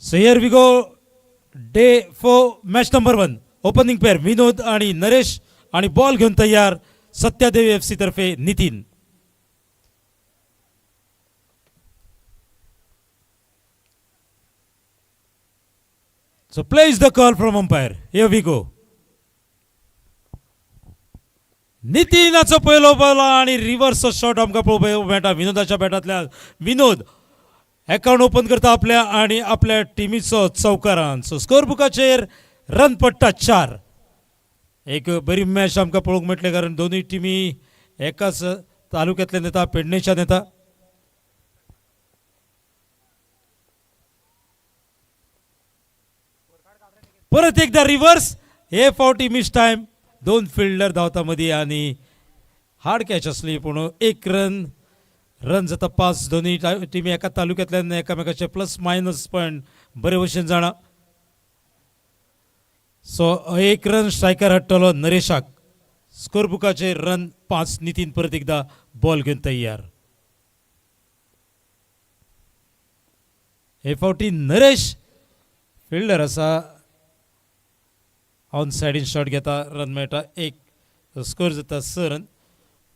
So here we go. Day 4 match number 1. Opening pair विनोद आणि नरेश आणि ball घेऊन तयार सत्यादेवी FC तर्फे Nitin. So plays the call from umpire. Here we go. नितीनाचा पहिलो ball आणि रिव्हर्स शॉट आमका पळोवपाक मेळटा विनोदाच्या बॅटातल्या. विनोद अकाउंट ओपन करता आपल्या आणि आपल्या टीमीचो चौकारान. सो स्कोर बुकाचेर रन पडटा 4. एक बरी मॅच आमकां पळोवंक मेळटले कारण दोनूय टिमी एकाच तालुक्यांतल्यान येता, पेडणेच्यान येता. परत एकदा रिव्हर्स. हे फावटी मिस टाइम. 2 फिल्डर धांवता मदीं आणि हार्ड कॅच असली पूण 1 रन जाता 5. दोन्ही टिमी एका तालुक्यांतल्यान एकामेकाचे प्लस मायनस पॉयंट बरे भशेन जाणा. सो 1 रन स्ट्रायकर हाडटलो नरेशाक. स्कोर बुकाचे रन 5. नितीन परत एकदा बॉल घेऊन तयार. हे फावटी नरेश फिल्डर असा ऑन सायडीन शॉट घेता. रन मेळटा 1. स्कोर जाता 6 रन.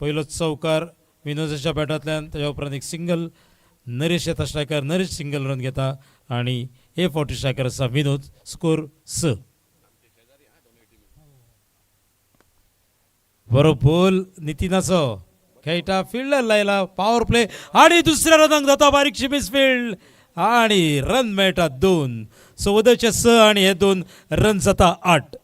पहिलो चौकार विनोदाच्या बॅटांतल्यान, ताच्या उपरांत एक सिंगल नरेश येता स्ट्रायकर. नरेश सिंगल रन घेता आणि हे फावटी स्ट्रायकर आसा विनोद. स्कोर 6. बरो बॉल नितीनाचो खेळटा. फिल्डर लायला. पॉवर प्ले आणि दुसऱ्या रनाक जाता बारीकशी मिसफिल्ड आणि रन मेळटा 2. सो वदचे 6 आणि हे 2 रन जाता 8.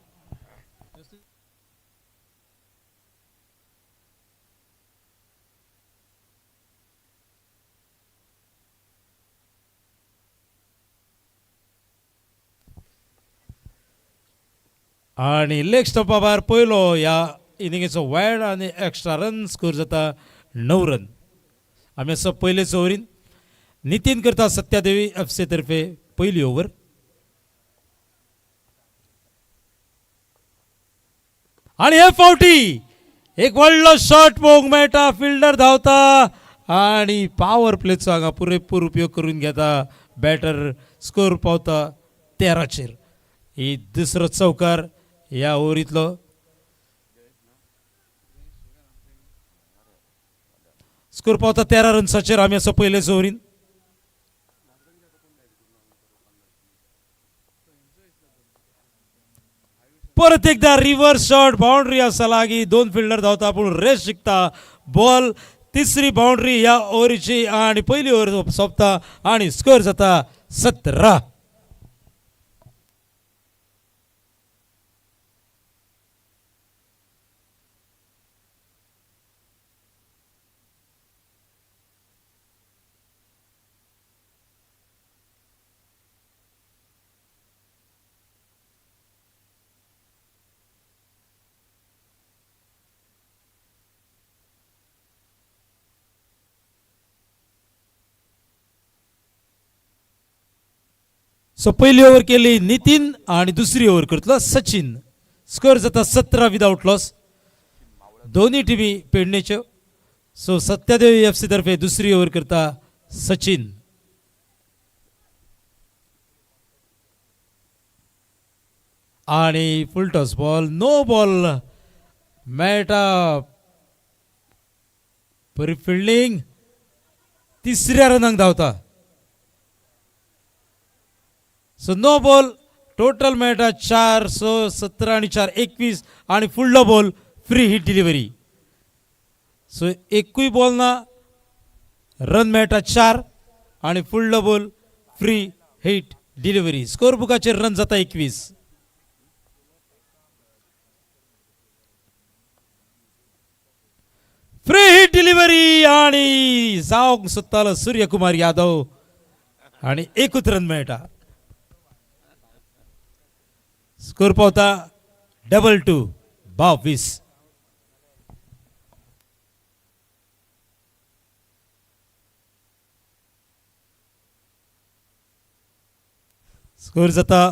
आणि लेग स्टंपा भायर पयलो ह्या इनिंगेचो वायड आणि एक्स्ट्रा रन. स्कोर जाता 9 रन. आमी आसा पयलेच ओव्हरीन. नितीन करता सत्यादेवी FC तर्फे पहिली ओव्हर. आणि हे फावटी एक व्हडलो शॉट पळोवंक मेळटा. फिल्डर धांवता आणि पॉवर प्लेचो हांगा पुरेपूर उपयोग करून घेता बॅटर. स्कोर पावता 13चेर. ही दुसरो चौकार ह्या ओव्हरीतलो. स्कोर पावता 13 रन्साचेर. आमी आसा पयलेच ओव्हरीन. परत एकदा रिव्हर्स शॉट. बाउंड्री आसा लागीं. 2 फिल्डर धांवता पूण रेस जिखता बॉल. तिसरी बाउंड्री ह्या ओव्हरीची आणि पहिली ओव्हर सोंपता आणि स्कोर जाता 17. सो पहिली ओव्हर केली नितीन आणि दुसरी ओव्हर करतलो सचिन. स्कोर जाता 17 विदाउट लॉस. दोन्ही टिमी पेडणेच्यो. सो सत्यादेवी FC तर्फे दुसरी ओव्हर करता सचिन. आणि full toss ball. No ball मेळटा. बरी फिल्डिंग. तिसऱ्या रनाक धांवता. So no ball. टोटल मेळटा 4. सो 17 आणि 4 21 आणि फुडलो ball free hit delivery. So एकूय बॉल ना. रन मेळटा 4 आणि फुडलो ball free hit delivery. Score बुकाचेर रन जाता 21. फ्री हिट डिलिव्हरी आणि जावंक सोदतालो सूर्यकुमार यादव आणि एकूच रन मेळटा. स्कोर पावता 2-2 22. स्कोर जाता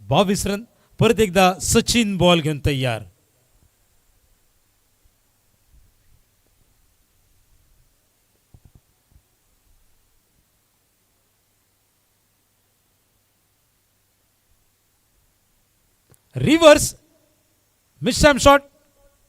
22 रन. परत एकदा सचिन बॉल घेऊन तयार. रिव्हर्स मिस्टॅम शॉट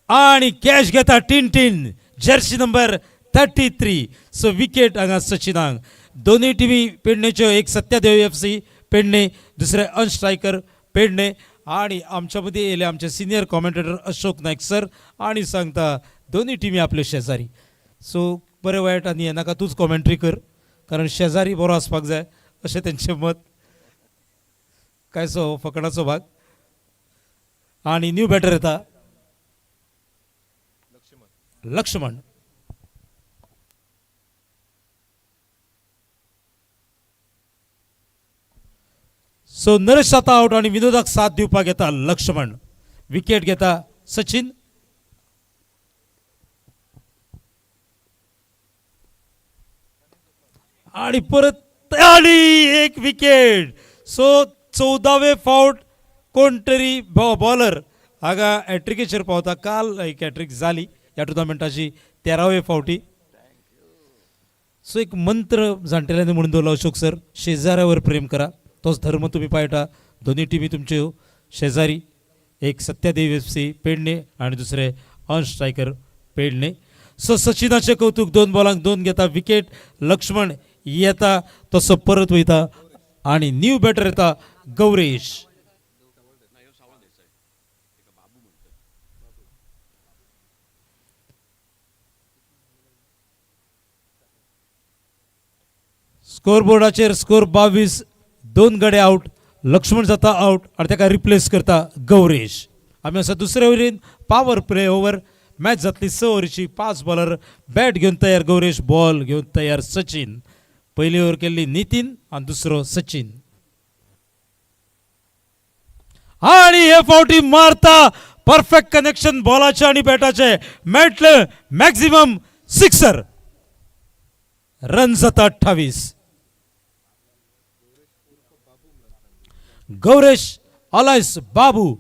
आणि कॅच घेता टीन जर्सी नंबर 33. सो विकेट हांगा सचिनांक. दोन्ही टिमी पेडणेच्यो, एक सत्यादेव FC पेडणे, दुसरे अनस्ट्रायकर पेडणे. आणि आमच्या मध्ये येयले आमचे senior commentator Ashok Naik sir आणि सांगता दोन्ही टिमी आपले शेजारी. सो बरें वायट आनी हे नाका तूच कॉमेंट्री कर, कारण शेजारी बरो आसपाक जाय अशें तेंचें मत. काय सो फकणाचो भाग. आणि न्यू बॅटर येता लक्ष्मण. सो नरेश जाता आउट आणि विनोदाक साथ दिवपाक येता लक्ष्मण. विकेट घेता सचिन. आणि परत आणि एक विकेट. सो 14वे फावट कोण तरी बॉलर हांगा हॅट्रिकेचेर पावता. काल एक हॅट्रिक जाली ह्या टुर्नामेंटाची 13वे फावटी. सो एक मंत्र जाणटेल्यांनी म्हणून दवरलो अशोक सर, शेजाऱ्यावर प्रेम करा. तोच धर्म तुम्ही पाळटा. दोन्ही टिमी तुमच्यो शेजारी, एक सत्यादेव FC पेडणे आणि दुसरे अनस्ट्रायकर पेडणे. सो सचिनाचे कौतुक. 2 बॉलांक 2 घेता विकेट. लक्ष्मण येता तसो परत वयता आणि न्यू बॅटर येता गौरेश. Score बोर्डाचेर score 22. 2 गडे आउट. लक्ष्मण जाता आउट आणि ताका रिप्लेस करता गौरेश. आमी आसा दुसऱ्या ovarian power play over. Match जातली 6 ओव्हरीची. 5 बॉलर. बॅट घेवन तयार गौरेश, बॉल घेवन तयार सचिन. पहिली ओव्हर केल्ली नितीन आणि दुसरो सचिन. आणि हे फावटी मारता परफेक्ट कनेक्शन बॉलाचे आणि बॅटाचे. मेळटले मॅक्झिमम सिक्सर. रन जाता 28. गौरेश अलायस बाबू.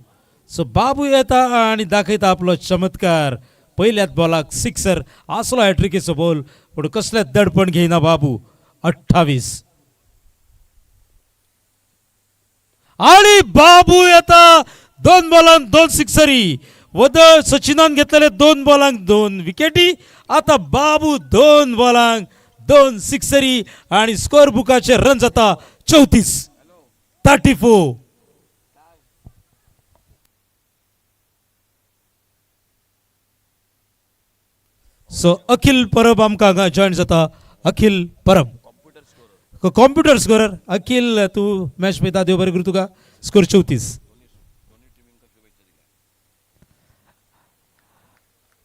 सो बाबू येता आणि दाखयता आपलो चमत्कार. पहिल्याच बॉलाक सिक्सर. असलो हॅट्रिकेचो बॉल पूण कसलेच दडपण घेयना बाबू. 28. आणि बाबू येता 2 बॉलांक 2 सिक्सरी. वदळ सचिनान घेतलेले 2 बॉलांक 2 विकेटी. आता बाबू 2 बॉलांक 2 सिक्सरी आणि स्कोर बुकाचे रन जाता 34. 34. सो अखिल परब आमकां जॉईन जाता. अखिल परब कॉम्प्युटर स्कोरर. अखिल तू मॅच पळयता, देव बरें करूं तुका. स्कोर 34.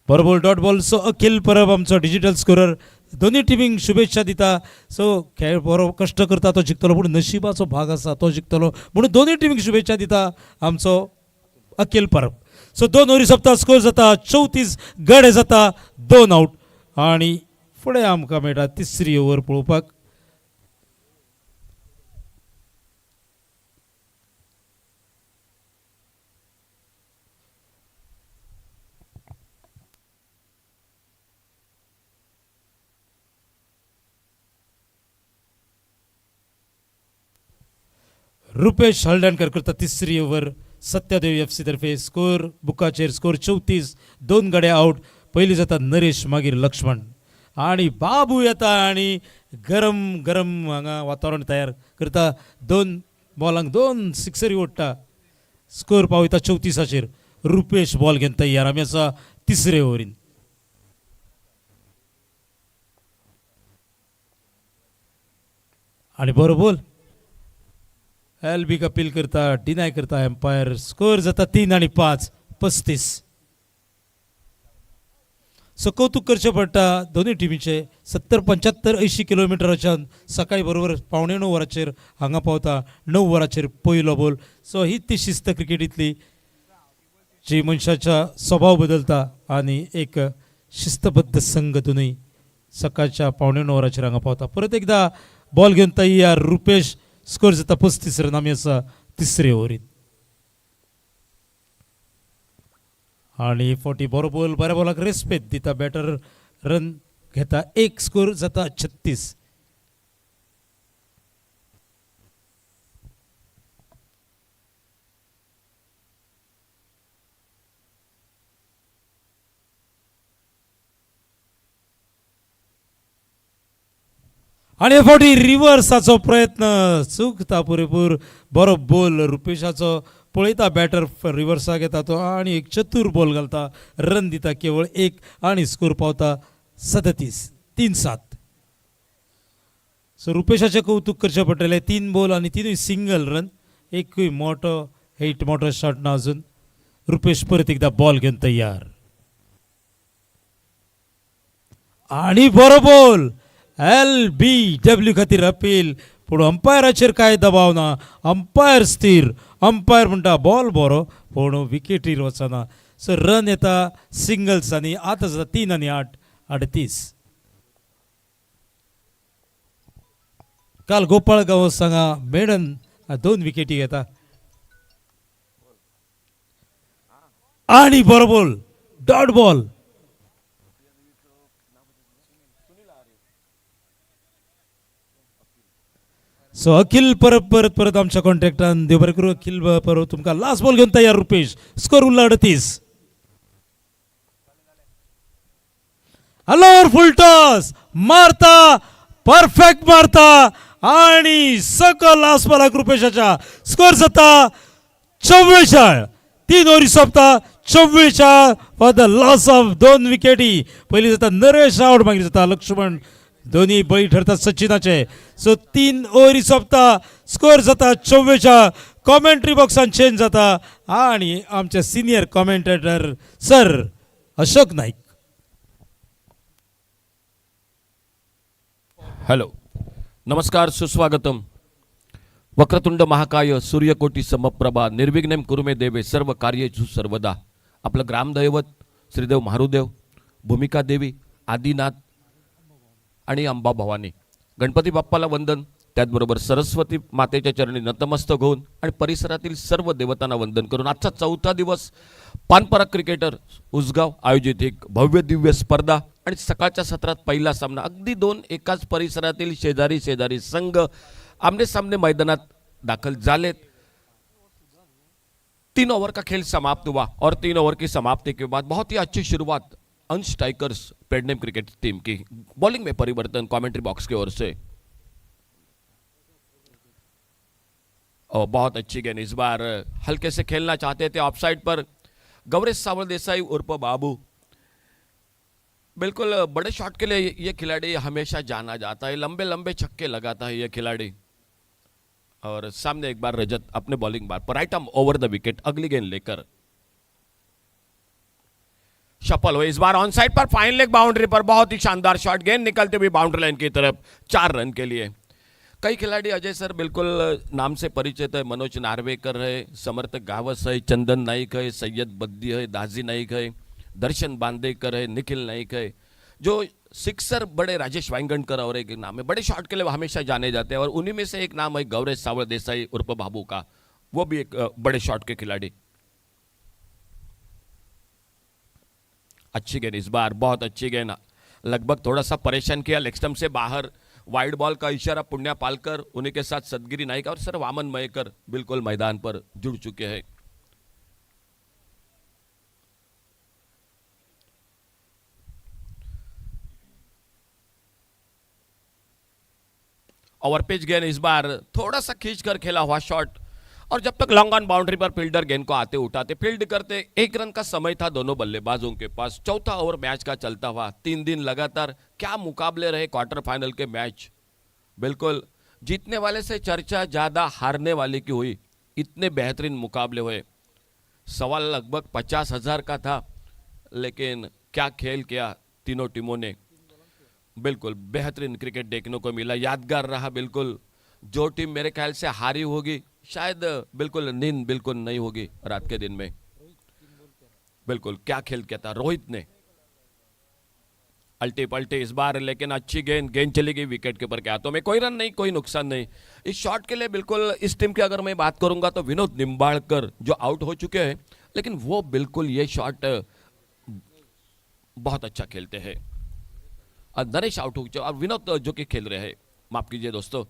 बरोबर डॉट बॉल. सो अखिल परब आमचो डिजिटल स्कोरर. दोन्ही टिमींक शुभेच्छा दिता. सो खेळ बरो कश्ट करता तो जिखतलो, पूण नशिबाचो भाग आसा तो जिखतलो म्हणून दोन्ही टिमींक शुभेच्छा दिता आमचो अखिल परब. सो 2 ओव्हरी सोंपता. स्कोर जाता 34. गडे जाता 2 आउट. आणि फुडें आमकां मेळटा तिसरी ओव्हर पळोवपाक. रुपेश हळदणकर करता तिसरी ओव्हर सत्यादेव FC तर्फे. स्कोर बुकाचेर स्कोर 34. 2 गडे आउट. पहिली जाता नरेश, मागीर लक्ष्मण. आणि बाबू येता आणि गरम गरम हांगा वातावरण तयार करता. 2 बॉलांक 2 सिक्सरी ओडटा. स्कोर पावयता 34. रुपेश बॉल घेवन तयार. आमी आसा तिसरे ओव्हरीन. आणि बरो बॉल. एलबी अपील करता, डिनाय करता एम्पायर. स्कोर जाता 3 आणि 5. 35. सो कौतुक करचें पडटा दोन्ही टिमीचे. 70, 75, 80 किलोमिटराच्यान सकाळी बरोबर 9:15 वरांचेर हांगा पावता. 9 वरांचेर पयलो बॉल. सो ही ती शिस्त क्रिकेटींतली जी मनशाचा स्वभाव बदलता आणि एक शिस्तबद्ध संघ दोनूय सकाळच्या 9:15 वरांचेर हांगा पावता. परत एकदा बॉल घेवन तयार रुपेश. स्कोर जाता 35 रन. आमी आसा तिसरे ओव्हरीन. आणि 40 बरो बॉल. बऱ्या बॉलाक रेस्पेद दिता बॅटर. रन घेता 1. स्कोर जाता 36. आणि फावटी रिवर्साचो प्रयत्न चुकता पुरेपूर बरो बॉल रुपेशाचो पळयता बॅटर रिवर्साक येता तो आणि एक चतुर बॉल घालता रन दिता केवळ एक आणि स्कोर पावता 37-3-7. सो रुपेशाचे कौतुक करचे पडटले 3 बॉल आणि 3 सिंगल रन एकूय मोठो हिट मोठो शॉट ना अजून. रुपेश परत एकदा बॉल घेऊन तयार आणि बरो बॉल LBW खातीर अपील पूण अंपायराचेर कांय दबाव ना अंपायर स्थिर अंपायर म्हणटा बॉल बरो पूण विकेटीर वचना. सो रन येता सिंगल्स आणि आतां जाता 3 आणि 8 38. काल गोपाळ गांव सांगा मेडन 2 विकेटी घेता आणि बरो बॉल डॉट बॉल. सो अखिल परत आमच्या कॉन्ट्रॅक्टान देव बरें करूं अखिल परत तुमकां लास्ट बॉल घेऊन तयार रुपेश स्कोर उरला 38. हॅलो फुल टॉस मारता परफेक्ट मारता आणि सकल लास्ट बॉलाक रुपेशाच्या स्कोर जाता 44. 3 ओव्हरी सोंपता 44 फॉर द लॉस ऑफ 2 विकेटी. पहिली जाता नरेश आउट मागीर जाता लक्ष्मण दोन्ही बळी ठरतात सचिनाचे. सो 3 ओव्हरी सोंपता स्कोर जाता 44. कॉमेंट्री बॉक्सान चेंज जाता आणि आमचे senior commentator sir Ashok Naik. Hello नमस्कार सुस्वागतम. वक्रतुंड महाकाय सूर्यकोटी समप्रभा निर्विघ्नं कुरु मे देवे सर्व कार्येषु सर्वदा. आपलं ग्रामदैवत श्रीदेव महारुदेव भूमिका देवी आदिनाथ आणि अंबा भवानी गणपती बाप्पाला वंदन. त्याचबरोबर सरस्वती मातेच्या चरणी नतमस्तक होऊन आणि परिसरातील सर्व देवतांना वंदन करून आजचा 4था दिवस पानपराग क्रिकेटर उसगाव आयोजित एक भव्य दिव्य स्पर्धा आणि सकाळच्या सत्रात पहिला सामना अगदी 2 एकाच परिसरातील शेजारी संघ आमने सामने मैदानात दाखल झालेत. 3 ओवर का खेल समाप्त हुआ और 3 ओवर की समाप्ति के बाद बहुत ही अच्छी शुरुआत अंश टाइगर्स पेडनेम क्रिकेट टीम की. बॉलिंग में परिवर्तन कमेंट्री बॉक्स की ओर से और बहुत अच्छी गेंद. इस बार हल्के से खेलना चाहते थे ऑफसाइड पर गौरेश सावल देसाई उर्फ बाबू. बिल्कुल बड़े शॉट के लिए ये खिलाड़ी हमेशा जाना जाता है. लंबे लंबे छक्के लगाता है ये खिलाड़ी. और सामने एक बार रजत अपने बॉलिंग बार पर right arm over the wicket अगली गेंद लेकर सफल हुए. इस बार ऑन साइड पर फाइन लेग बाउंड्री पर बहुत ही शानदार शॉट. गेंद निकलते हुए बाउंड्री लाइन की तरफ 4 रन के लिए. कई खिलाड़ी अजय सर बिल्कुल नाम से परिचित है. मनोज नार्वेकर है, समर्थ गावस है, चंदन नाइक है, सैयद बद्दी है, दाजी नाइक है, दर्शन बांदेकर है, निखिल नाइक है. जो सिक्सर बड़े राजेश वाइंगणकर और एक नाम है बड़े शॉट के लिए हमेशा जाने जाते हैं. और उन्हीं में से एक नाम है गौरेश सावल देसाई उर्फ बाबू का. वो भी एक बड़े शॉट के खिलाड़ी. अच्छी गेंद इस बार बहुत अच्छी गेंद. लगभग थोड़ा सा परेशान किया लेग स्टंप से बाहर. वाइड बॉल का इशारा पुण्या पालकर उन्हीं के साथ सदगिरी नाइक और सर वामन मयेकर बिल्कुल मैदान पर जुड़ चुके हैं. ओवरपिच गेंद इस बार थोड़ा सा खींचकर खेला हुआ शॉट. और जब तक long on boundary per fielder गेंद को आते उठाते फील्ड करते 1 रन का समय था दोनों बल्लेबाजों के पास. 4था ओवर मैच का चलता हुआ 3 दिन लगातार क्या मुकाबले रहे क्वार्टर फाइनल के मैच. बिल्कुल जीतने वाले से चर्चा ज्यादा हारने वाले की हुई. इतने बेहतरीन मुकाबले हुए. सवाल लगभग 50,000 का था लेकिन क्या खेल किया तीनों टीमों ने. बिल्कुल बेहतरीन क्रिकेट देखने को मिला. यादगार रहा. बिल्कुल जो टीम मेरे ख्याल से हारी होगी शायद बिल्कुल नींद बिल्कुल नहीं होगी रात के दिन में. बिल्कुल क्या खेल किया था रोहित ने. अल्टे पल्टे इस बार लेकिन अच्छी गेंद चली गई विकेट के ऊपर के हाथों में. कोई रन नहीं कोई नुकसान नहीं. इस शॉट के लिए बिल्कुल इस टीम की अगर मैं बात करूंगा तो विनोद निंबाड़कर जो आउट हो चुके हैं लेकिन वो बिल्कुल ये शॉट बहुत अच्छा खेलते हैं. नरेश आउट हो चुके और विनोद जो कि खेल रहे हैं. माफ कीजिए दोस्तों.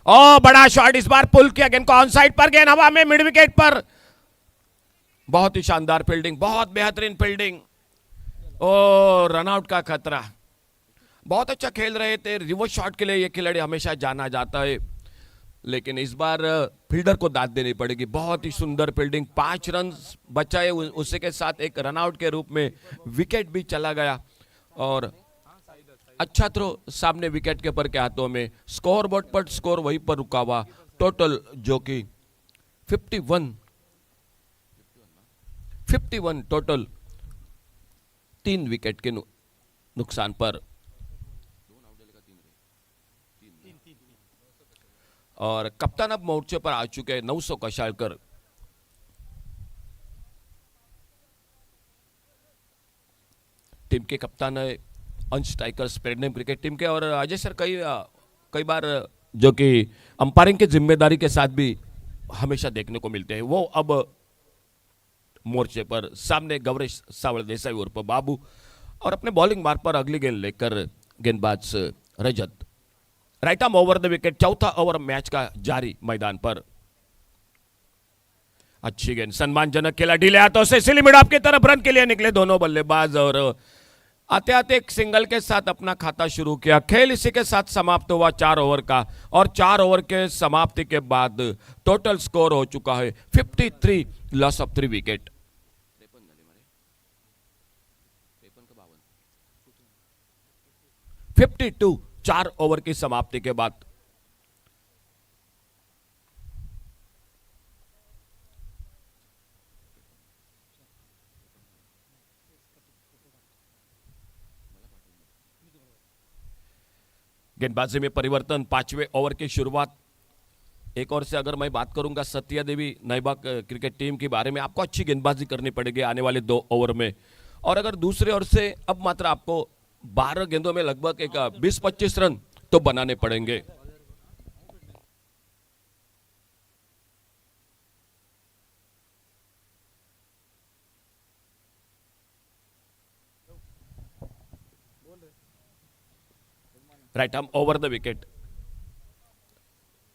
ओ बड़ा शॉट इस बार पुल किया गेंद को ऑन साइड पर. गेंद हवा में मिड विकेट पर. बहुत ही शानदार फील्डिंग बहुत बेहतरीन फील्डिंग. ओ रनआउट का खतरा. बहुत अच्छा खेल रहे थे, रिवर्स शॉट के लिए ये खिलाड़ी हमेशा जाना जाता है, लेकिन इस बार फील्डर को दाद देनी पड़ेगी। बहुत ही सुंदर फील्डिंग, 5 रन बचाए, उसी के साथ एक रनआउट के रूप में विकेट भी चला गया और अच्छा थ्रो सामने विकेट कीपर के हाथों में। स्कोर बोर्ड पर स्कोर वहीं पर रुका हुआ, टोटल जो कि 51 टोटल, 3 विकेट के नुकसान पर। और कप्तान अब मोर्चे पर आ चुके हैं 900 कशालकर। टीम के कप्तान है अंश टाइगर्स पेडनेम क्रिकेट टीम के। और अजय सर कई बार जो कि अंपायरिंग की जिम्मेदारी के साथ भी हमेशा देखने को मिलते हैं, वो अब मोर्चे पर सामने गौरेश सावल देसाई उर्फ बाबू, और अपने बॉलिंग मार्ग पर अगली गेंद लेकर गेंदबाज Rajat. Right arm over the wicket, चौथा ओवर मैच का जारी मैदान पर। अच्छी गेंद, सम्मानजनक खेला ढीले हाथों से, सिली मिड ऑफ की तरफ रन के लिए निकले दोनों बल्लेबाज और आते आते एक सिंगल के साथ अपना खाता शुरू किया। खेल इसी के साथ समाप्त हुआ 4 ओवर का, और 4 ओवर के समाप्ति के बाद टोटल स्कोर हो चुका है 53, लॉस ऑफ 3 विकेट। 52, 4 ओवर की समाप्ति के बाद। गेंदबाजी में परिवर्तन, 5वें ओवर की शुरुआत। एक और से अगर मैं बात करूंगा सत्या देवी नाइबाग क्रिकेट टीम के बारे में, आपको अच्छी गेंदबाजी करनी पड़ेगी आने वाले 2 ओवर में। और अगर दूसरे ओवर से अब मात्र आपको 12 गेंदों में लगभग एक 20-25 रन तो बनाने पड़ेंगे। Right arm over the wicket.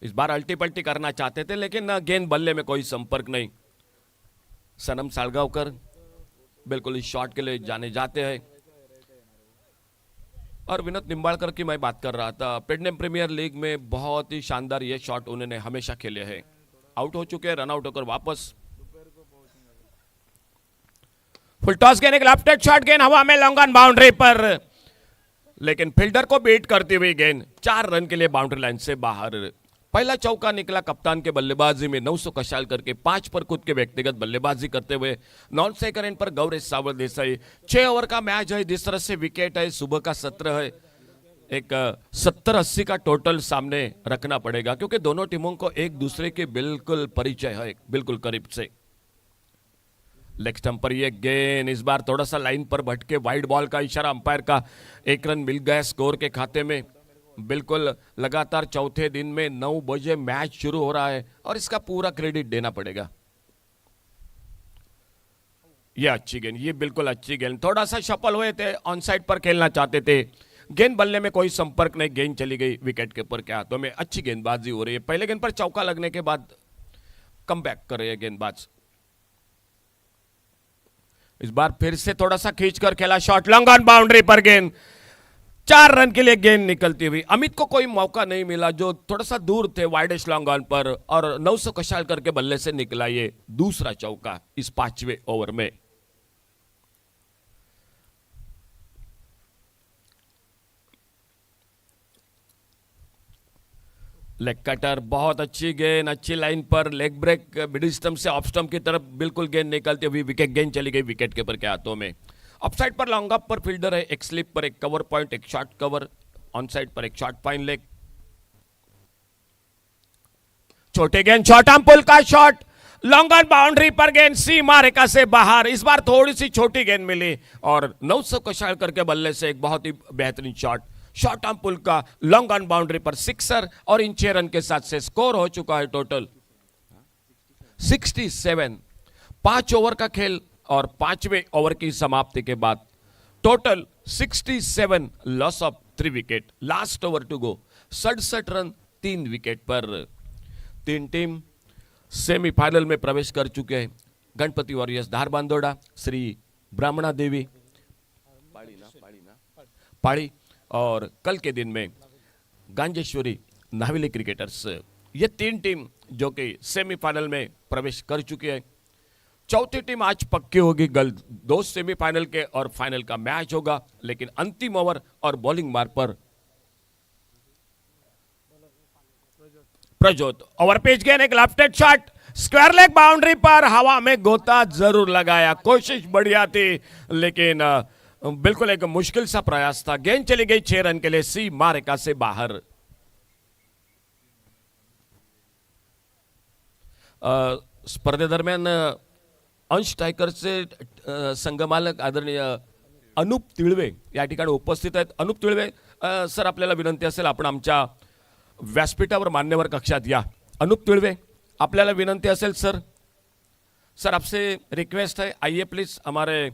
इस बार अल्टी पल्टी करना चाहते थे, लेकिन गेंद बल्ले में कोई संपर्क नहीं। सनम सालगांवकर बिल्कुल इस शॉट के लिए जाने जाते हैं। और विनोद निंबाळकर की मैं बात कर रहा था, पेडनेम प्रीमियर लीग में बहुत ही शानदार ये शॉट उन्होंने हमेशा खेले हैं। आउट हो चुके हैं, रन आउट होकर वापस। फुल टॉस गेंद, एक लेफ्ट शॉट, गेंद हवा में लॉन्ग ऑन बाउंड्री पर, लेकिन फील्डर को बीट करती हुई गेंद 4 रन के लिए बाउंड्री लाइन से बाहर। पहला चौका निकला कप्तान के बल्लेबाजी में 900 कशालकर के, 5 पर खुद के व्यक्तिगत बल्लेबाजी करते हुए। नॉन सेकंड एंड पर गौरेश सावल देसाई। 6 ओवर का मैच है, जिस तरह से विकेट है, सुबह का सत्र है, एक 70-80 का टोटल सामने रखना पड़ेगा, क्योंकि दोनों टीमों को एक दूसरे के बिल्कुल परिचय है, बिल्कुल करीब से। लेग स्टंप पर यह गेंद इस बार थोड़ा सा लाइन पर भटके, वाइड बॉल का इशारा अंपायर का। 1 रन मिल गया स्कोर के खाते में। बिल्कुल लगातार चौथे दिन में 9 बजे मैच शुरू हो रहा है, और इसका पूरा क्रेडिट देना पड़ेगा। यह अच्छी गेंद, ये बिल्कुल अच्छी गेंद, थोड़ा सा सफल हुए थे, ऑन साइड पर खेलना चाहते थे, गेंद बल्ले में कोई संपर्क नहीं, गेंद चली गई विकेट कीपर के हाथों में। अच्छी गेंदबाजी हो रही है। पहले गेंद पर चौका लगने के बाद कम बैक कर रहे हैं गेंदबाज। इस बार फिर से थोड़ा सा खींचकर खेला शॉट, लॉन्ग ऑन बाउंड्री पर गेंद, 4 रन के लिए गेंद निकलती हुई। अमित को कोई मौका नहीं मिला, जो थोड़ा सा दूर थे वाइडेस्ट लॉन्ग ऑन पर, और 900 कशालकर के बल्ले से निकला ये दूसरा चौका इस 5वें ओवर में। लेग कटर, बहुत अच्छी गेंद, अच्छी लाइन पर, लेग ब्रेक, मिडिल स्टंप से ऑफ स्टंप की तरफ बिल्कुल गेंद निकलती हुई विकेट, गेंद चली गई विकेट कीपर के हाथों में। Of side per long up per fielder है, एक स्लिप पर एक कवर पॉइंट, एक शॉर्ट कवर, ऑन साइड पर एक शॉर्ट पॉइंट लेग। छोटे गेंद, शॉर्ट आर्म पुल का शॉट, लॉन्ग ऑन बाउंड्री पर गेंद सीमा रेखा से बाहर। इस बार थोड़ी सी छोटी गेंद मिली, और 900 कशालकर के बल्ले से एक बहुत ही बेहतरीन शॉट, शॉर्ट आर्म पुल का, long on boundary per sixer, और इन 6 रन के साथ से स्कोर हो चुका है टोटल 67। 5 ओवर का खेल, और 5वें ओवर की समाप्ति के बाद total 67, loss of 3 wicket. Last over to go, 67 run 3 wicket पर। 3 टीम सेमीफाइनल में प्रवेश कर चुके हैं। गणपति वॉरियर्स धार बांदोड़ा, श्री ब्राह्मणा देवी पाड़ी और कल के दिन में गांजेश्वरी नाविली क्रिकेटर्स, ये तीन टीम जो कि सेमीफाइनल में प्रवेश कर चुकी है। चौथी टीम आज पक्की होगी, कल दो सेमीफाइनल के और फाइनल का मैच होगा, लेकिन अंतिम ओवर और बॉलिंग मार्ग पर प्रज्योत ओवर पिच गेंद, एक लेफ्टेड शॉट स्क्वायर लेग बाउंड्री पर, हवा में गोता जरूर लगाया, कोशिश बढ़िया थी लेकिन बिल्कुल एक मुश्किल सा प्रयास था। गेंद चली गई 6 रन के लिए सी मारेका से बाहर। स्पर्धेदरम्यान अंश टायगर्सचे संघमालक आदरणीय अनुप तिळवे या ठिकाणी उपस्थित आहेत। अनुप तिळवे सर, आपल्याला विनंती असेल आपण आमच्या व्यासपीठावर मान्यवर कक्षात या। अनुप तिळवे, आपल्याला विनंती असेल सर। सर, आपसे रिक्वेस्ट है, आइए प्लीज हमारे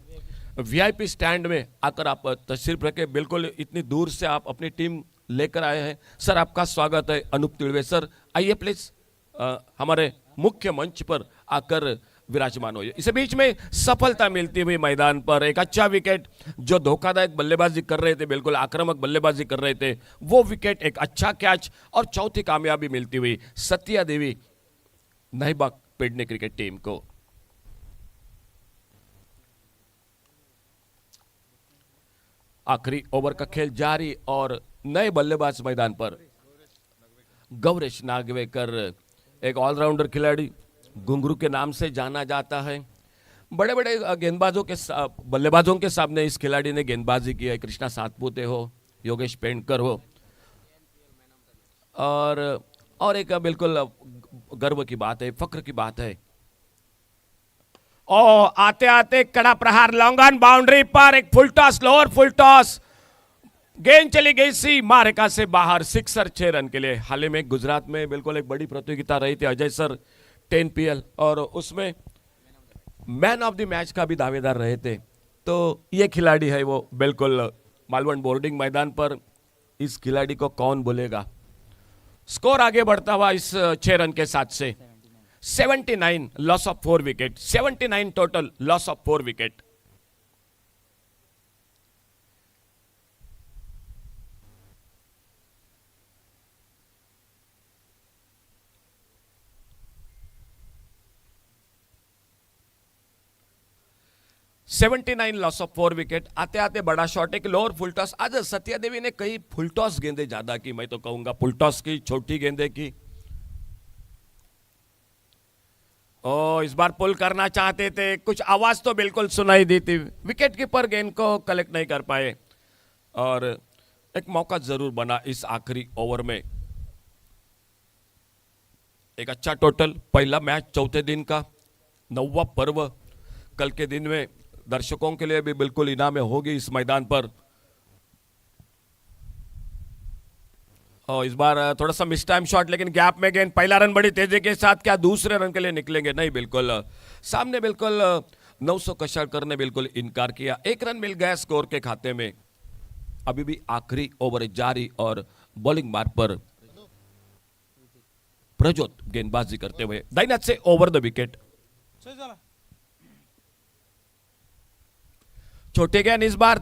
वीआईपी स्टैंड में आकर आप तशरीफ रखें। बिल्कुल इतनी दूर से आप अपनी टीम लेकर आए हैं। सर, आपका स्वागत है। अनुप तिळवे सर, आइए प्लीज हमारे मुख्य मंच पर आकर विराजमान हो। इस बीच में सफलता मिलती हुई मैदान पर एक अच्छा विकेट, जो धोखादायक बल्लेबाजी कर रहे थे, बिल्कुल आक्रामक बल्लेबाजी कर रहे थे, वो विकेट, एक अच्छा कैच और चौथी कामयाबी मिलती हुई सत्या देवी नहीबाग पेडणे क्रिकेट टीम को। आखिरी ओवर का खेल जारी और नए बल्लेबाज मैदान पर। गौरेश नागवेकर एक ऑलराउंडर खिलाड़ी, घुंघरू के नाम से जाना जाता है। बड़े बड़े गेंदबाजों के बल्लेबाजों के सामने इस खिलाड़ी ने गेंदबाजी की है। कृष्णा सातपुते हो, योगेश पेंडकर हो, और एक बिल्कुल गर्व की बात है, फक्र की बात है। ओ आते आते कड़ा प्रहार, लॉन्ग ऑन बाउंड्री पर, एक फुल टॉस, लोअर फुल टॉस, गेंद चली गई सी मारेका से बाहर, सिक्सर 6 रन के लिए। हाल ही में गुजरात में बिल्कुल एक बड़ी प्रतियोगिता रही थी, अजय सर 10 PL, और उसमें मैन ऑफ द मैच का भी दावेदार रहे थे। तो ये खिलाड़ी है वो, बिल्कुल मालवण बोर्डिंग मैदान पर इस खिलाड़ी को कौन बोलेगा। स्कोर आगे बढ़ता हुआ इस 6 रन के साथ से 79, loss of 4 wicket, 79 total, loss of 4 wicket. Seventy 79 loss of 4 wicket. आते आते बड़ा शॉट, एक लोअर फुल टॉस। आज सत्या देवी ने कई फुल टॉस गेंदे ज्यादा की, मैं तो कहूंगा फुल टॉस की, छोटी गेंदे की। ओ, इस बार पुल करना चाहते थे, कुछ आवाज तो बिल्कुल सुनाई दी थी, विकेट कीपर गेंद को कलेक्ट नहीं कर पाए, और एक मौका जरूर बना इस आखिरी ओवर में। एक अच्छा टोटल, पहला मैच चौथे दिन का, 9वां पर्व कल के दिन में दर्शकों के लिए भी बिल्कुल इनामें होगी इस मैदान पर। और इस बार थोड़ा सा मिस टाइम शॉट, लेकिन गैप में गेंद, पहला रन बड़ी तेजी के साथ, क्या दूसरे रन के लिए निकलेंगे? नहीं, बिल्कुल सामने, बिल्कुल 900 कशालकर ने बिल्कुल इनकार किया। 1 रन मिल गया स्कोर के खाते में। अभी भी आखिरी ओवर जारी और बॉलिंग मार्ग पर प्रज्योत गेंदबाजी करते हुए दाहिने से ओवर द विकेट। छोटे गेंद, इस बार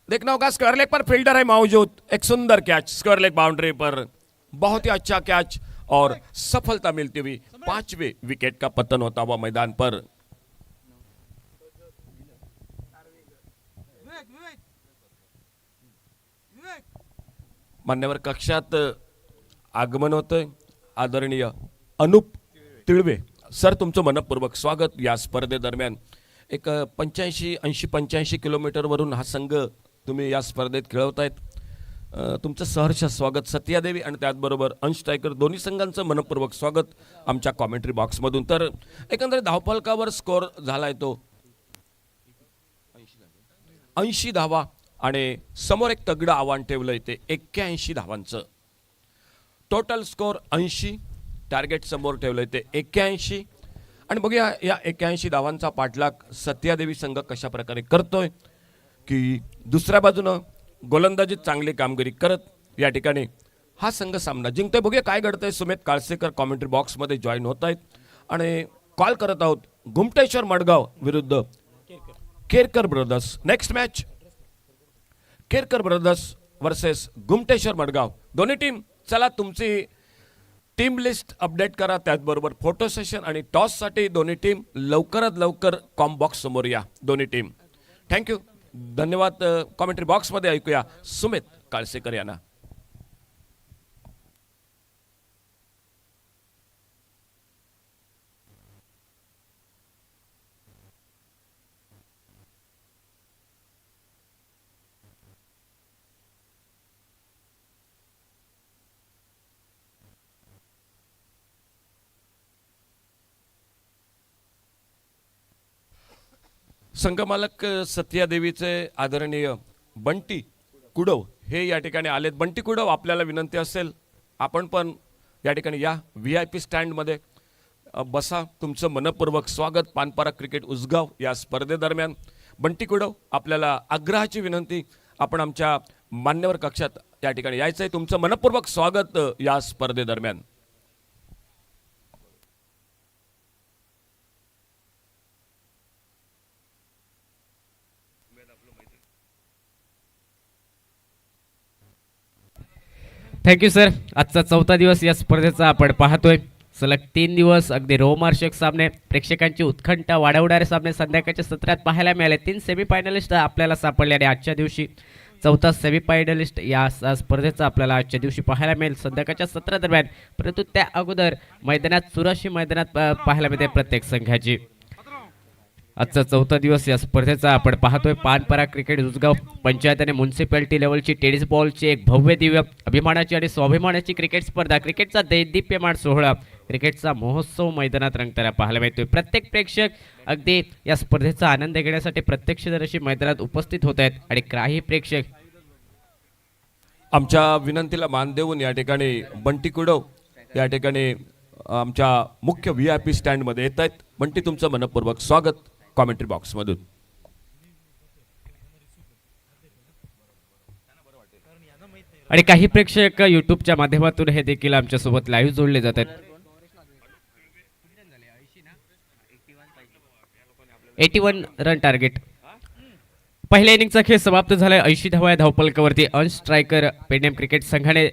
देखना होगा स्क्वायर लेग पर फील्डर है मौजूद, एक सुंदर कैच स्क्वायर लेग बाउंड्री पर, बहुत ही अच्छा कैच और सफलता मिलती हुई 5वें विकेट का पतन होता हुआ मैदान पर। मान्यवर कक्षात आगमन होतंय आदरणीय अनुप तिळवे सर, तुमचं मनपूर्वक स्वागत या स्पर्धेदरम्यान। एक 85 किलोमीटरवरून हा संघ तुम्ही या स्पर्धेत खेळवतायत, तुमचं सहर्ष स्वागत सत्या देवी आणि त्याचबरोबर अंश टायगर, दोन्ही संघांचं मनपूर्वक स्वागत आमच्या कॉमेंट्री बॉक्समधून। तर एकंदरीत धावफलकावर स्कोर झालाय तो 80 धावा आणि समोर एक तगडं आव्हान ठेवलंय ते 81 धावांचं। टोटल स्कोर 80, टार्गेट समोर ठेवलंय ते 81, आणि बघूया या 81 धावांचा पाठलाग सत्यादेवी संघ कशा प्रकारे करतोय, की दुसऱ्या बाजूनं गोलंदाजीत चांगली कामगिरी करत या ठिकाणी हा संघ सामना जिंकतोय। बघूया काय घडतंय। सुमेध काळसेकर कॉमेंट्री बॉक्समध्ये जॉईन होत आहेत आणि कॉल करत आहोत घुमटेश्वर मडगाव विरुद्ध Kerkar brothers. Next match Kerkar brothers versus Ghumteshwar Madgaon. दोन्ही टीम चला तुमची टीम लिस्ट अपडेट करा, त्याचबरोबर फोटो सेशन आणि टॉससाठी दोन्ही टीम लवकरात लवकर बॉक्स समोर या. दोन्ही टीम थँक्यू, धन्यवाद. कॉमेंट्री बॉक्समध्ये ऐकूया सुमित काळसेकर यांना. संघमालक सत्यादेवीचे आदरणीय बंटी कुडव हे या ठिकाणी आलेत. बंटी कुडव, आपल्याला विनंती असेल आपण पण या ठिकाणी या VIP स्टँडमध्ये बसा. तुमचं मनपूर्वक स्वागत पानपारा क्रिकेट उसगाव या स्पर्धेदरम्यान. बंटी कुडव, आपल्याला आग्रहाची विनंती, आपण आमच्या मान्यवर कक्षात या ठिकाणी यायचं आहे. तुमचं मनपूर्वक स्वागत या स्पर्धेदरम्यान. Thank you sir. आजचा 4था दिवस या स्पर्धेचा आपण पाहतोय. सलग 3 दिवस अगदी रोमहर्षक सामने, प्रेक्षकांची उत्कंठा वाढवणारे सामने संध्याकाळच्या सत्रात पाहायला मिळाले. 3 सेमीफायनलिस्ट आपल्याला सापडले आणि आजच्या दिवशी 4था सेमीफायनलिस्ट या स्पर्धेचा आपल्याला आजच्या दिवशी पाहायला मिळेल संध्याकाळच्या सत्रादरम्यान. परंतु त्या अगोदर मैदानात चुराशी मैदानात पाहायला मिळते प्रत्येक संघाची. आजचा 4था दिवस या स्पर्धेचा आपण पाहतोय. पानपारा क्रिकेट उसगाव पंचायत आणि म्युन्सिपॅलिटी लेवलची टेनिस बॉलची एक भव्य दिव्य अभिमानाची आणि स्वाभिमानाची क्रिकेट स्पर्धा, क्रिकेटचा दैदिप्यमान सोहळा, क्रिकेटचा महोत्सव मैदानात रंगताना पाहायला मिळतोय. प्रत्येक प्रेक्षक अगदी या स्पर्धेचा आनंद घेण्यासाठी प्रत्यक्षदर्शी मैदानात उपस्थित होत आहेत आणि काही प्रेक्षक आमच्या विनंतीला मान देऊन या ठिकाणी बंटी कुडव या ठिकाणी आमच्या मुख्य VIP स्टँडमध्ये येत आहेत. बंटी, तुमचं मनपूर्वक स्वागत कॉमेंट्री बॉक्समधून. आणि काही प्रेक्षक युट्यूबच्या माध्यमातून हे देखील आमच्यासोबत लाईव्ह जोडले जात आहेत. 81 रन टार्गेट. पहिल्या इनिंगचा खेळ समाप्त झालाय 80 धावा धावपलकावरती. अनस्ट्रायकर पेडनेम क्रिकेट संघाने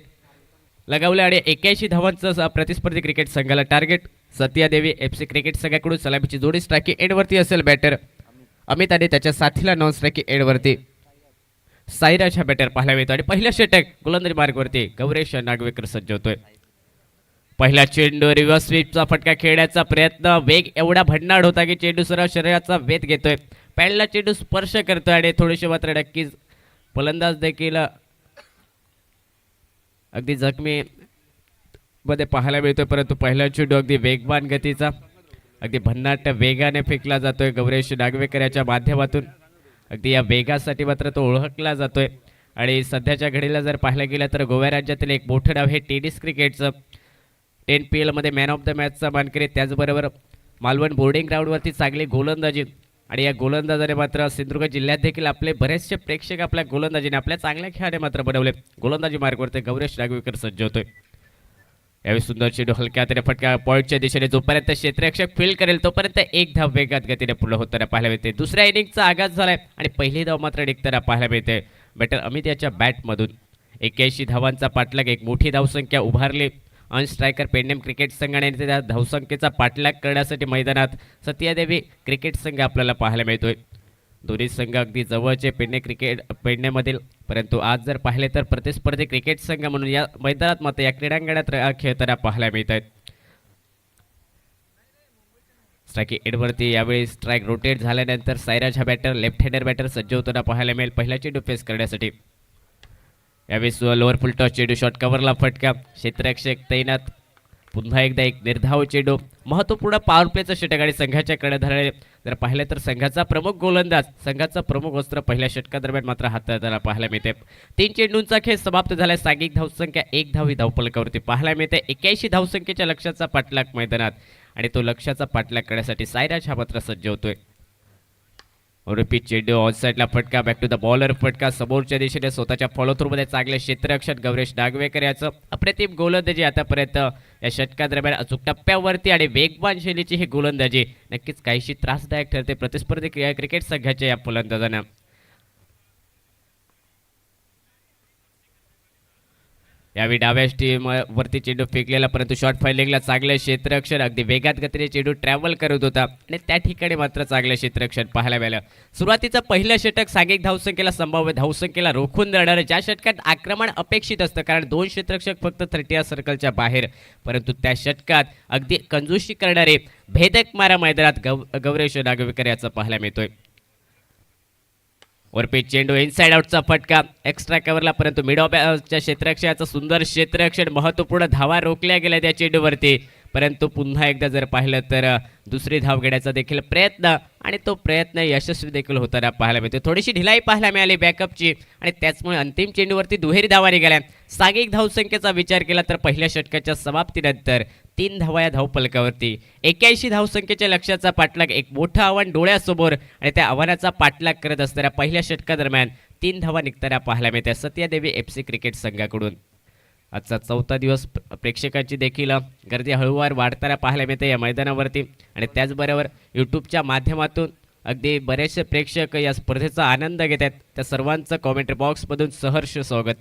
लगावले आणि 81 धावांचं प्रतिस्पर्धी क्रिकेट संघाला टार्गेट. सत्यादेवी FC क्रिकेट संघाकडून सलामीची जोडी स्ट्रायकिंग एंडवरती असेल. बॅटर अमित आणि त्याच्या साथीला नॉन स्ट्रायकिंग एंडवरती साईराज हा बॅटर पाहायला मिळतो आणि पहिल्या षटक गोलंदाजी मार्गवरती गौरेश नागवेकर सज्ज होतोय. पहिला चेंडू रिव्हर्स स्वीपचा फटका खेळण्याचा प्रयत्न, वेग एवढा भन्नाट होता की चेंडू सरळ शरीराचा वेध घेतोय. पॅडला चेंडू स्पर्श करतोय आणि थोडेसे मात्र नक्कीच फलंदाज देखील अगदी जखमी मध्ये पाहायला मिळतोय. परंतु पहिला चेंडू अगदी वेगवान गतीचा, अगदी भन्नाट वेगाने फेकला जातोय गौरेश नागवेकर याच्या माध्यमातून. अगदी या वेगासाठी मात्र तो ओळखला जातोय. आणि सध्याच्या घडीला जर पाहायला गेलं तर गोवा राज्यातील एक मोठं नाव हे टेनिस क्रिकेटचं. 10PL मध्ये मॅन ऑफ द मॅचचा मानकरी, त्याचबरोबर मालवण बोर्डिंग ग्राउंडवरती चांगली गोलंदाजी. आणि या गोलंदाजाने मात्र सिंधुदुर्ग जिल्ह्यात देखील आपले बरेचसे प्रेक्षक आपल्या गोलंदाजीने, आपल्या चांगल्या खेळाने मात्र बनवले. गोलंदाजी मार्गवरती गौरेश नागवेकर सज्ज होतोय. यावेळी सुंदर चेंडू हलक्या हाताने फटका पॉईंटच्या दिशेने, जोपर्यंत क्षेत्ररक्षक फील्ड करेल तोपर्यंत एक धाव वेगात गतीने पुढे होताना पाहायला मिळते. दुसऱ्या इनिंगचा आघात झालाय आणि पहिली धाव मात्र निघताना पाहायला मिळते बॅटर अमित याच्या बॅटमधून. 81 धावांचा पाठलाग, एक मोठी धावसंख्या उभारली. अनस्ट्रायकर पेडनेम क्रिकेट संघाने त्या धावसंख्येचा पाठलाग करण्यासाठी मैदानात सत्यादेवी क्रिकेट संघ आपल्याला पाहायला मिळतोय. दोन्ही संघ अगदी जवळचे पेडनेमधील, परंतु आज जर पाहिले तर प्रतिस्पर्धी क्रिकेट संघ म्हणून या मैदानात मात्र या क्रीडांगणात खेळताना पाहायला मिळत आहेत. स्ट्रायकिंग एंडवरती यावेळी स्ट्राईक रोटेट झाल्यानंतर साईराज हा बॅटर, लेफ्ट हँडर बॅटर सज्ज होताना पाहायला मिळेल पहिला चेंडू फेस करण्यासाठी. यावेळी लोअर फुल टॉस चेंडू, शॉट कव्हरला फटका, क्षेत्ररक्षक तैनात. पुन्हा एकदा एक निर्धाव चेंडू, महत्त्वपूर्ण पॉवर प्लेचं षटक आणि संघाच्या कर्णधाराने जर पाहिलं तर संघाचा प्रमुख गोलंदाज, संघाचा प्रमुख अस्त्र पहिल्या षटकादरम्यान मात्र हाताळताना पाहायला मिळते. 3 चेंडूंचा खेळ समाप्त झाला. सांघिक धावसंख्या 1 धाव ही धावफलकावरती पाहायला मिळते. 81 धावसंख्येच्या लक्ष्याचा पाठलाग मैदानात आणि तो लक्ष्याचा पाठलाग करण्यासाठी साईराज हा मात्र सज्ज होतोय. रिपीट चेंडू, ऑन साईडला फटका, बॅक टू द बॉलर फटका, समोरच्या दिशेने स्वतःच्या फॉलो थ्रूमध्ये चांगले क्षेत्ररक्षण गौरेश नागवेकर याचं अप्रतिम गोलंदाजी आतापर्यंत या षटकादरम्यान अचूक टप्प्यावरती आणि वेगवान शैलीची ही गोलंदाजी नक्कीच काहीशी त्रासदायक ठरते प्रतिस्पर्धी क्रिकेट संघाच्या या फलंदाजांना. यावेळी डाव्या टीम वरती चेंडू फेकलेला, परंतु शॉर्ट फायलिंगला चांगलं क्षेत्ररक्षण, अगदी वेगात गतीने चेंडू ट्रॅव्हल करत होता आणि त्या ठिकाणी मात्र चांगलं क्षेत्ररक्षण पाहायला मिळालं. सुरुवातीचं पहिलं षटक सांघिक धावसंख्येला संभाव्य धावसंख्येला रोखून धरणारं, ज्या षटकात आक्रमण अपेक्षित असतं कारण 2 क्षेत्ररक्षक फक्त 30 सर्कलच्या बाहेर, परंतु त्या षटकात अगदी कंजूशी करणारे भेदक मारा मैदानात गौरेश नागवेकर याचा पाहायला मिळतोय. वरपीच चेंडू इनसाइड आउटचा फटका एक्स्ट्रा कव्हरला, परंतु मिड ऑफच्या क्षेत्ररक्षणाचं सुंदर क्षेत्ररक्षण, महत्त्वपूर्ण धावा रोखल्या गेल्या त्या चेंडूवरती, परंतु पुन्हा एकदा जर पाहिलं तर दुसरी धाव घेण्याचा देखील प्रयत्न आणि तो प्रयत्न यशस्वी देखील होताना पाहायला मिळते. थोडीशी ढिलाई पाहायला मिळाली बॅकअपची आणि त्याचमुळे अंतिम चेंडूवरती दुहेरी धावा निघाल्या. सांघिक धावसंख्येचा विचार केला तर पहिल्या षटकाच्या समाप्तीनंतर 3 धावा या धावफलकावरती. 81 धावसंख्येच्या लक्ष्याचा पाठलाग एक मोठं आव्हान डोळ्यासमोर आणि त्या आव्हानाचा पाठलाग करत असताना पहिल्या षटकादरम्यान 3 धावा निघताना पाहायला मिळते सत्यादेवी FC क्रिकेट संघाकडून. आजचा 4था दिवस प्रेक्षकांची देखील गर्दी हळूवार वाढताना पाहायला मिळते या मैदानावरती आणि त्याचबरोबर यूट्यूबच्या माध्यमातून अगदी बरेचसे प्रेक्षक या स्पर्धेचा आनंद घेत आहेत. त्या सर्वांचं कॉमेंट्री बॉक्समधून सहर्ष स्वागत.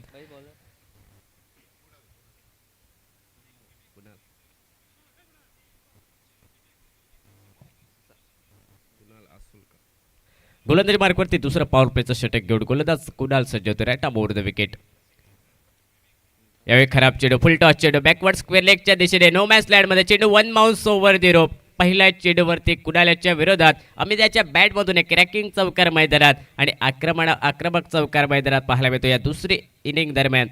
गोलंदाजी मार्कवरती दुसरं पॉवर प्लेचं षटक घेऊन गोलंदाज कुणाल सज्ज होतो राईट मोर द विकेट. यावेळी खराब चेंडू, फुल टॉस चेंडू बॅकवर्ड स्क्वेअर लेगच्या दिशेने नो मॅच लँडमध्ये चेंडू 1 बाउन्स ओव्हर द रोप. पहिल्या चेंडूवरती कुणालच्या विरोधात अमिताच्या बॅटमधून एक क्रॅकिंग चौकार मैदानात आणि आक्रमक चौकार मैदानात पाहायला मिळतो. या दुसरी इनिंग दरम्यान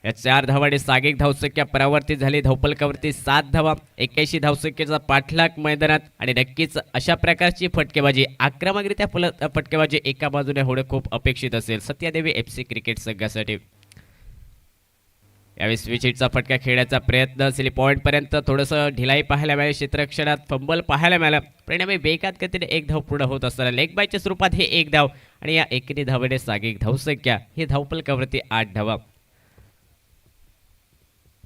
या 4 धावांनी सांघिक धावसंख्या परावर्तित झाली. धावफलकावरती 7 धावा, 81 धावसंख्येचा पाठलाग मैदानात आणि नक्कीच अशा प्रकारची फटकेबाजी, आक्रमकरित्या फटकेबाजी एका बाजूने होणं खूप अपेक्षित असेल सत्यादेवी FC क्रिकेट संघासाठी. यावेळी स्विच हिटचा फटका खेळण्याचा प्रयत्न असेल, पॉईंटपर्यंत थोडंसं ढिलाई पाहायला मिळाली, क्षेत्ररक्षणात फंबल पाहायला मिळाला, परिणामी वेगात गतीने 1 धाव पूर्ण होत असताना लेग बायच्या स्वरूपात हे 1 धाव आणि या एकेरी धावेने सांघिक धावसंख्या ही धावफलकावरती 8 धावा.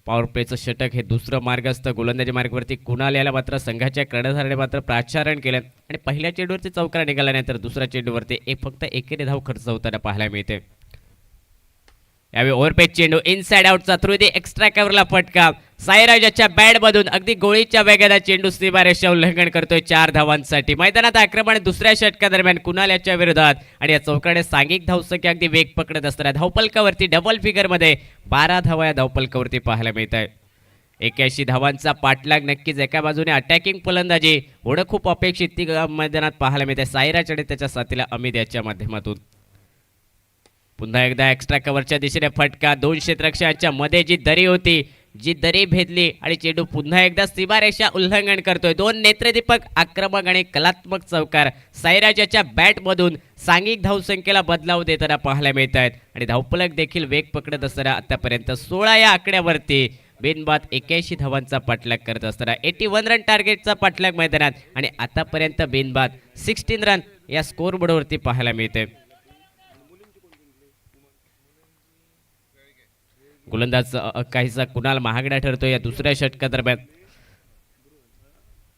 पॉवर प्लेचं षटक हे दुसरं मार्गस्थ गोलंदाजी मार्गवरती कुणाल याला मात्र संघाच्या कर्णधाराने मात्र प्राचारण केलं आणि पहिल्या चेंडूवरती चौकार निघाल्यानंतर दुसऱ्या चेंडूवरती फक्त एकेरी धाव खर्च होताना पाहायला मिळते. यावेळी ओव्हरपेच चेंडू इनसाइड आउटचा थ्रू दी एक्स्ट्रा कव्हरला फटका, साईराजाच्या बॅटमधून अगदी गोळीच्या वेगाने चेंडू सीमारेषा उल्लंघन करतोय 4 धावांसाठी. मैदानात आक्रमण दुसऱ्या षटकादरम्यान कुणाल याच्या विरोधात आणि या चौकाने सांघिक धावसंख्या अगदी वेग पकडत असताना धावफलकावरती डबल फिगरमध्ये 12 धावा या धावफलकावरती पाहायला मिळत आहे. 81 धावांचा पाठलाग, नक्कीच एका बाजूने अटॅकिंग फलंदाजी होणं खूप अपेक्षित ती मैदानात पाहायला मिळते साईराज आणि त्याच्या साथीला अमित याच्या माध्यमातून. पुन्हा एकदा एक्स्ट्रा कव्हरच्या दिशेने फटका, 2 क्षेत्ररक्षकांच्या मध्ये जी दरी होती, जी दरी भेदली आणि चेंडू पुन्हा एकदा सीमारेषा उल्लंघन करतोय. 2 नेत्रदीपक आक्रमक आणि कलात्मक चौकार साईराजाच्या बॅटमधून सांघिक धावसंख्येला बदलाव देताना पाहायला मिळत आहेत आणि धावफलक देखील वेग पकडत असताना आतापर्यंत 16 या आकड्यावरती बिनबाद 81 धावांचा पाठलाग करत असताना 81 रन टार्गेटचा पाठलाग मैदानात आणि आतापर्यंत बिनबाद 16 रन या स्कोरबोर्डवरती पाहायला मिळते. गोलंदाज काहीसा कुणाल महागडा ठरतो या दुसऱ्या षटकादरम्यान.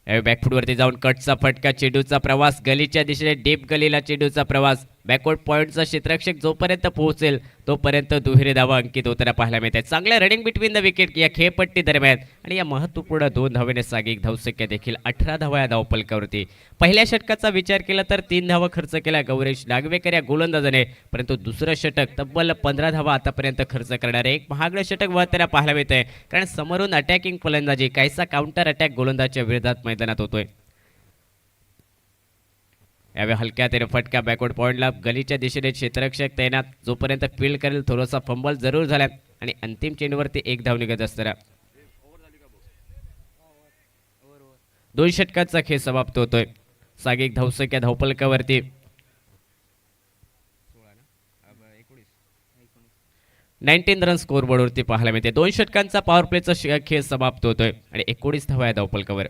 बॅकफुटवरती जाऊन कटचा फटका, चेंडूचा प्रवास गलीच्या दिशेने डीप गलीला चेंडूचा प्रवास, बॅकवर्ड पॉईंटचा क्षेत्ररक्षक जोपर्यंत पोहोचेल तोपर्यंत दुहेरी धावा अंकित होताना पाहायला मिळतात. चांगलं रनिंग बिटवीन द विकेट या खेळपट्टी दरम्यान आणि या महत्त्वपूर्ण 2 धावेने सांघिक धावसंख्या देखील 18 धावा या धावफलकावरती. पहिल्या षटकाचा विचार केला तर 3 धावा खर्च केला गौरेश नागवेकर या गोलंदाजाने, परंतु दुसरं षटक तब्बल 15 धावा आतापर्यंत खर्च करणारे एक महागडं षटक वळताना पाहायला मिळत आहे कारण समोरून अटॅकिंग फलंदाजी काहीसा काउंटर अटॅक गोलंदाजच्या विरोधात मैदानात होतोय. यावेळी हलक्या तेने फटका, बॅकवर्ड पॉईंटला गलीच्या दिशेने क्षेत्ररक्षक तैनात, जोपर्यंत फील्ड करेल थोडासा फंबल जरूर झाला आणि अंतिम चेंडूवरती 1 धाव निघत असताना 2 षटकांचा खेळ समाप्त होतोय. सांघिक धावसंख्या धावफलकावरती 19 रन स्कोरबोर्डवरती पाहायला मिळते. 2 षटकांचा पॉवर प्लेचा खेळ समाप्त होतोय आणि 19 धावा या धावफलकावर.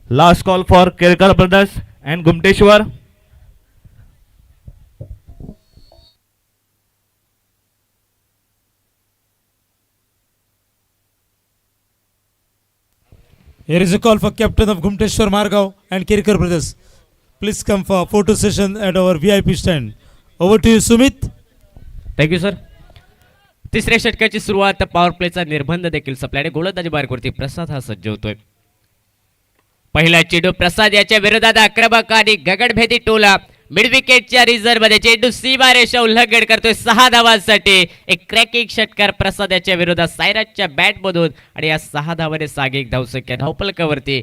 Last call for Kerkar Brothers and Gumteshwar. Here is a call for captain of Gumteshwar Margaon and Kirkar Brothers. Please come for photo session at our VIP stand. Over to you, Sumit. Thank you sir. तिसऱ्या षटकाची सुरुवात power प्लेचा निर्बंध देखील संपल्याने गोलंदाजी मार्गवरती प्रसाद हा सज्ज होतोय. पहिला चेंडू प्रसाद याच्या विरोधात आक्रमक आणि गगनभेदी टोला मिड विकेटच्या रिझर्व्ह मध्ये चेंडू सीमारेषा उल्लंघन करतोय 6 धावांसाठी. एक क्रॅकिंग षटकार प्रसाद याच्या विरोधात सायराजच्या बॅट मधून आणि या 6 धावाने सागिक धावसंख्या धावपलकावरती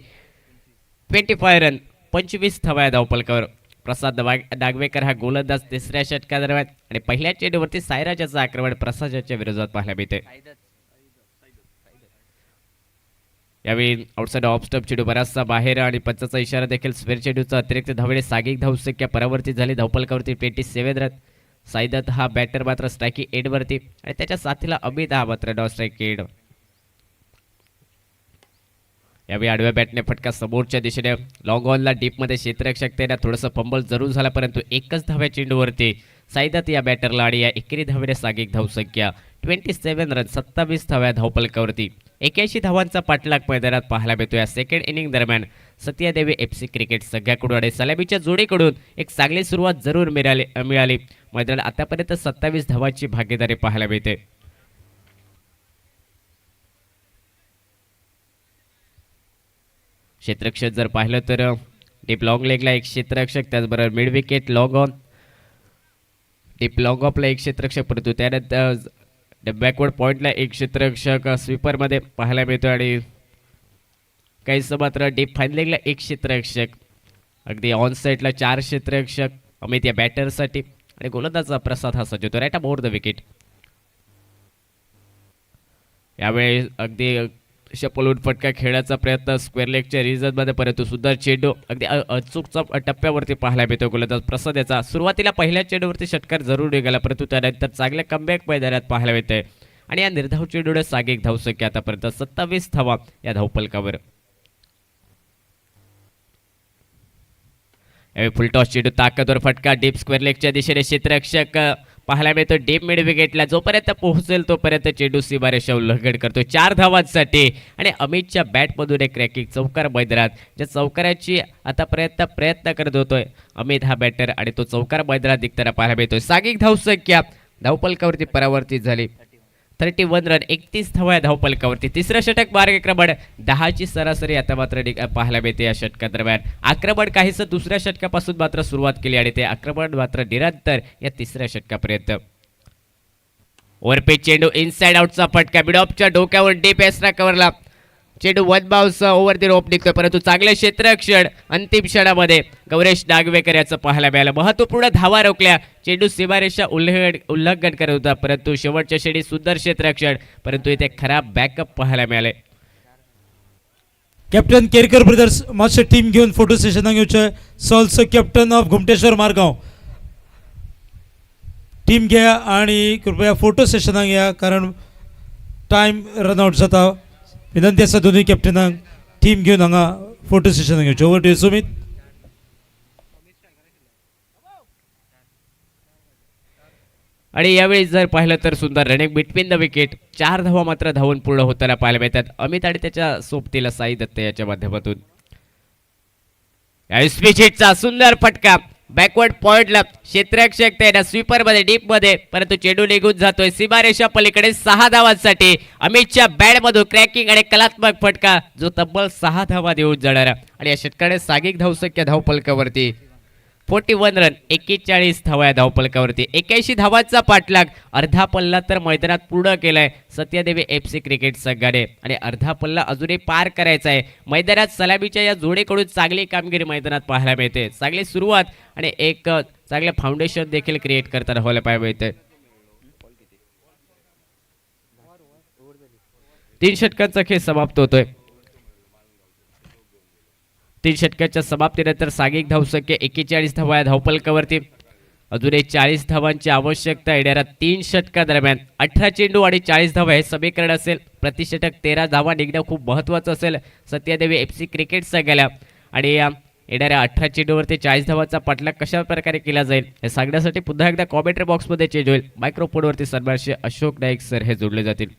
25 रन 25 धावा धावपलकावर. प्रसाद नागवेकर हा गोलंदाज तिसऱ्या षटकादरम्यान आणि पहिल्या चेंडूवरती सायराजाचं आक्रमण प्रसादाच्या विरोधात पाहायला मिळते. यावेळी आउटसाइड ऑफ स्टंप चेंडू बराचसा बाहेर आणि पंचाचा इशारा देखील स्पेअर चेंडूचा अतिरिक्त धावेने सागिक धावसंख्या परावर्तित झाली. धावपलकावरती 27 रन. साईदत्त हा बॅटर मात्र स्ट्रायकी एंडवरती आणि त्याच्या साथीला अमित हा मात्र नॉन स्ट्राईक एंड. यावेळी आडव्या बॅटने फटका समोरच्या दिशेने लॉंग ऑनला डीपमध्ये क्षेत्ररक्षक त्याला थोडंसं फंबल जरूर झाला परंतु एकच धाव्या चेंडूवरती साईदत्त या बॅटरला आणि या एकेरी धावेने सागिक धावसंख्या 27 रन 27 धाव्या धावपलकावरती. 81 धावांचा पाठलाग मैदानात पाहायला मिळतो. या सेकंड इनिंग दरम्यान सत्यादेवी FC क्रिकेट संघाकडून आणि सलामीच्या जोडीकडून एक चांगली सुरुवात जरूर मिळाली. मैदानात आतापर्यंत 27 धावांची भागीदारी पाहायला मिळते. क्षेत्ररक्षक जर पाहिलं तर डीप लॉंग लेगला एक क्षेत्ररक्षक त्याचबरोबर mid wicket long on deep long ऑफला एक क्षेत्ररक्षक परंतु त्यानंतर बॅकवर्ड पॉईंटला एक क्षेत्ररक्षक स्वीपरमध्ये पाहायला मिळतो आणि काहीसं मात्र डीप फाईन लेगला एक क्षेत्ररक्षक अगदी ऑन साईडला 4 क्षेत्ररक्षक अमित या बॅटरसाठी आणि गोलंदाजा प्रसाद हा सज्ज होतो राईट मोर द विकेट. यावेळी अगदी शपलून फटका खेळण्याचा प्रयत्न स्क्वेअर लेगच्या रिझनमध्ये परंतु सुंदर चेंडू अगदी अचूकचा टप्प्यावरती पाहायला मिळतो. गोलंदाज प्रसाद याचा सुरुवातीला पहिल्या चेंडूवरती षटकार जरूर निघाला परंतु त्यानंतर चांगल्या कमबॅक मैदानात पाहायला मिळते आणि या निर्धाव चेंडूने सागिक धावसंख्या आतापर्यंत 27 धावा या धावपलकावर. फुलटॉस चेंडू ताकदवर फटका डीप स्क्वेअर लेगच्या दिशेने क्षेत्ररक्षक पाहायला मिळतो. डीप मिड विकेटला जोपर्यंत पोहोचेल तोपर्यंत चेंडू सीमारेषा उल्लंघन करतो 4 धावांसाठी आणि अमितच्या बॅटमधून एक क्रॅकिंग चौकार मैदानात ज्या चौकाराची आतापर्यंत प्रयत्न करत होतोय अमित हा बॅटर आणि तो चौकार मैदानात दिसताना पाहायला मिळतोय. सागिक धावसंख्या धावपलकावरती परावर्तित झाली 31 रन 31 धावा धावपलकावरती. तिसरं षटक मार्गक्रमण 10ची सरासरी आता मात्र पाहायला मिळते या षटकादरम्यान. आक्रमण काहीसं दुसऱ्या षटकापासून मात्र सुरुवात केली आणि ते आक्रमण मात्र निरंतर या तिसऱ्या षटकापर्यंत. ओव्हरपिच चेंडू इनसाइड आउटचा फटका मिड ऑफच्या डोक्यावर डीप एसरा कव्हरला चेंडू वन बाउन्स ओव्हर दी रोप निघतोय परंतु चांगले क्षेत्ररक्षण अंतिम क्षणामध्ये गौरेश नागवेकर याचं पाहायला मिळालं. महत्वपूर्ण धावा रोखल्या चेंडू सीमारेषा उल्लंघन करत होता परंतु शेवटच्या शेडी सुंदर क्षेत्ररक्षण परंतु इथे खराब बॅकअप पाहायला मिळाले. कॅप्टन केरकर ब्रदर्स मातशें टीम घेऊन फोटो सेशनाक येवचे. सॉल्सो कॅप्टन ऑफ घुमटेश्वर मारगांव टीम घ्या आणि कृपया फोटो सेशनाक या कारण टाइम रनआउट जाता. विनंती आसा दोनूय कॅप्टनांक टीम घेऊन हांगा फोटो सेशनाक येवचे. Over to Sumit. आणि यावेळी जर पाहिलं तर सुंदर रनिंग बिटवीन द विकेट 4 धावा मात्र धावून पूर्ण होताना पाहायला मिळतात अमित आणि त्याच्या सोबतीला साई दत्त याच्या माध्यमातून. स्पीचिटचा सुंदर फटका बॅकवर्ड पॉइंटला क्षेत्ररक्षक त्याला स्वीपर मध्ये डीप मध्ये परंतु चेंडू निघून जातोय सीमारेषा पलीकडे 6 धावांसाठी. अमितच्या बॅट मधून क्रॅकिंग आणि कलात्मक फटका जो तब्बल 6 धावा देऊन जाणारा आणि या षटकाने सागिक धावसंख्या धावपलकावरती 41 रन 41 धावा धावपलकावरती. 81 धावांचा पाठलाग अर्धा पल्ला तर मैदानात पूर्ण केलाय सत्यादेवी FC क्रिकेट संघाने आणि अर्धा पल्ला अजूनही पार करायचा आहे. मैदानात सलामीच्या या जोडीकडून चांगली कामगिरी मैदानात पाहायला मिळते. चांगली सुरुवात आणि एक चांगलं फाउंडेशन देखील क्रिएट करताना व्हायला पाहायला मिळते. 3 षटकांचा खेळ समाप्त होतोय. 3 षटकाच्या समाप्तीनंतर सागिक धावसंख्या 41 धावा धावपलकावरती. अजून 40 धावांची आवश्यकता येणाऱ्या 3 षटकादरम्यान 18 चेंडू आणि 40 धावा हे समीकरण असेल. प्रति षटक 13 धावा निघणं खूप महत्त्वाचं असेल सत्यादेवी FC क्रिकेट संघाला आणि येणाऱ्या 18 चेंडूवरती 40 धावांचा पाठलाग कशा प्रकारे केला जाईल हे सांगण्यासाठी पुन्हा एकदा कॉमेंट्री बॉक्समध्ये चेंज होईल. मायक्रोफोनवरती सन्मानशी अशोक नाईक सर हे जोडले जातील.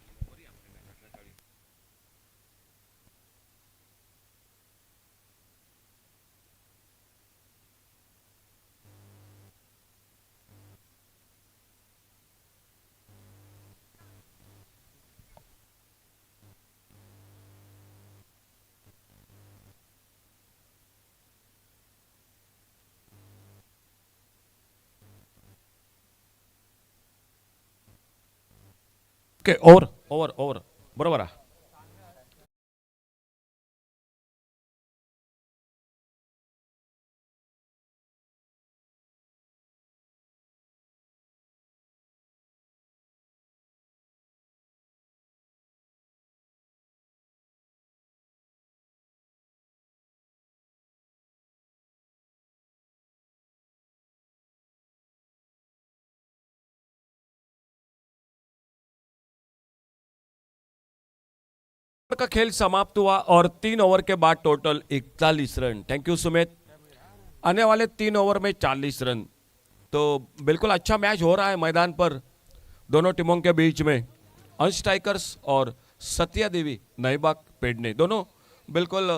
ओके ओव्हर ओव्हर ओव्हर बरोबर आहे. का खेल समाप्त हुआ और 3 ओवर के बाद total 41 run. Thank you Sumit. आने वाले 3 ओवर में 40 रन. तो बिल्कुल अच्छा मैच हो रहा है मैदान पर दोनों टीमों के बीच में. अंश टाइगर्स और सत्या देवी नईबाग पेडने दोनों बिल्कुल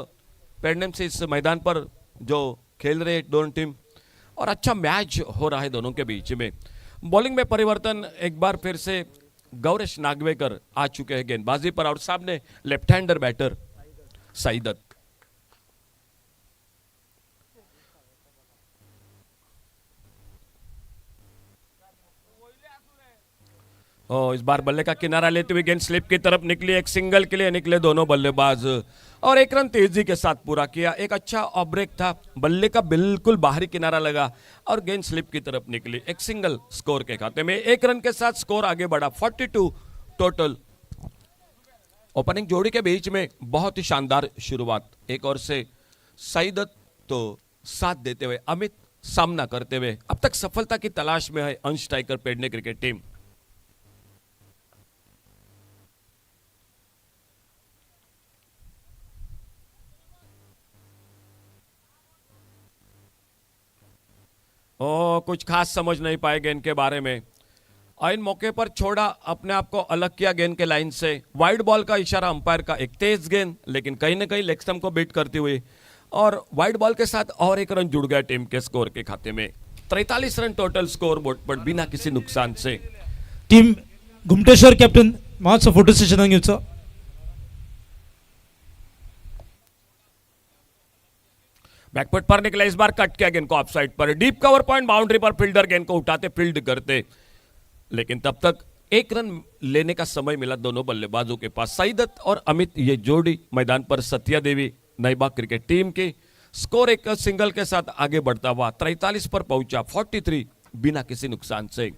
पेडनेम से इस मैदान पर जो खेल रहे दोनों टीम और अच्छा मैच हो रहा है दोनों के बीच में. बॉलिंग में परिवर्तन एक बार फिर से गौरेश नागवेकर आ चुके हैं गेंदबाजी पर और सामने लेफ्ट हैंडर बैटर साईदत्त. इस बार बल्ले का किनारा लेते हुए गेंद स्लिप की तरफ निकली. एक सिंगल के लिए निकले दोनों बल्लेबाज और एक रन तेजी के साथ पूरा किया. एक अच्छा ऑफ ब्रेक था, बल्ले का बिल्कुल बाहरी किनारा लगा और गेंद स्लिप की तरफ निकली. एक सिंगल स्कोर के खाते में. एक रन के साथ स्कोर आगे बढ़ा. 42 टोटल. ओपनिंग जोड़ी के बीच में बहुत ही शानदार शुरुआत. एक ओर से साईदत्त तो साथ देते हुए अमित सामना करते हुए अब तक सफलता की तलाश में है अंश टाइगर पेडने क्रिकेट टीम. कुछ खास समझ नहीं पाए गेंद के बारे में. इन मौके पर छोड़ा, अपने आप को अलग किया गेंद के लाइन से. वाइड बॉल का इशारा अंपायर का. एक तेज गेंद लेकिन कहीं ना कहीं लेग स्टंप को बीट करती हुई और वाइड बॉल के साथ और एक रन जुड़ गया टीम के स्कोर के खाते में. 43 रन टोटल स्कोर बोर्ड पर बिना किसी नुकसान से. टीम घुमटेश्वर कॅप्टन मातसो फोटो सेशनाक घेवचो. बैकफुट पर निकला. इस बार कट किया गेंद को of side per. Deep cover point boundary per fielder गेंद को उठाते फील्ड करते लेकिन तब तक एक रन लेने का समय मिला दोनों बल्लेबाजों के पास. साईदत्त और अमित ये जोड़ी मैदान पर सत्या देवी नईबाग क्रिकेट टीम की. स्कोर एक सिंगल के साथ आगे बढ़ता हुआ 43 पर पहुंचा. 43 बिना किसी नुकसान से.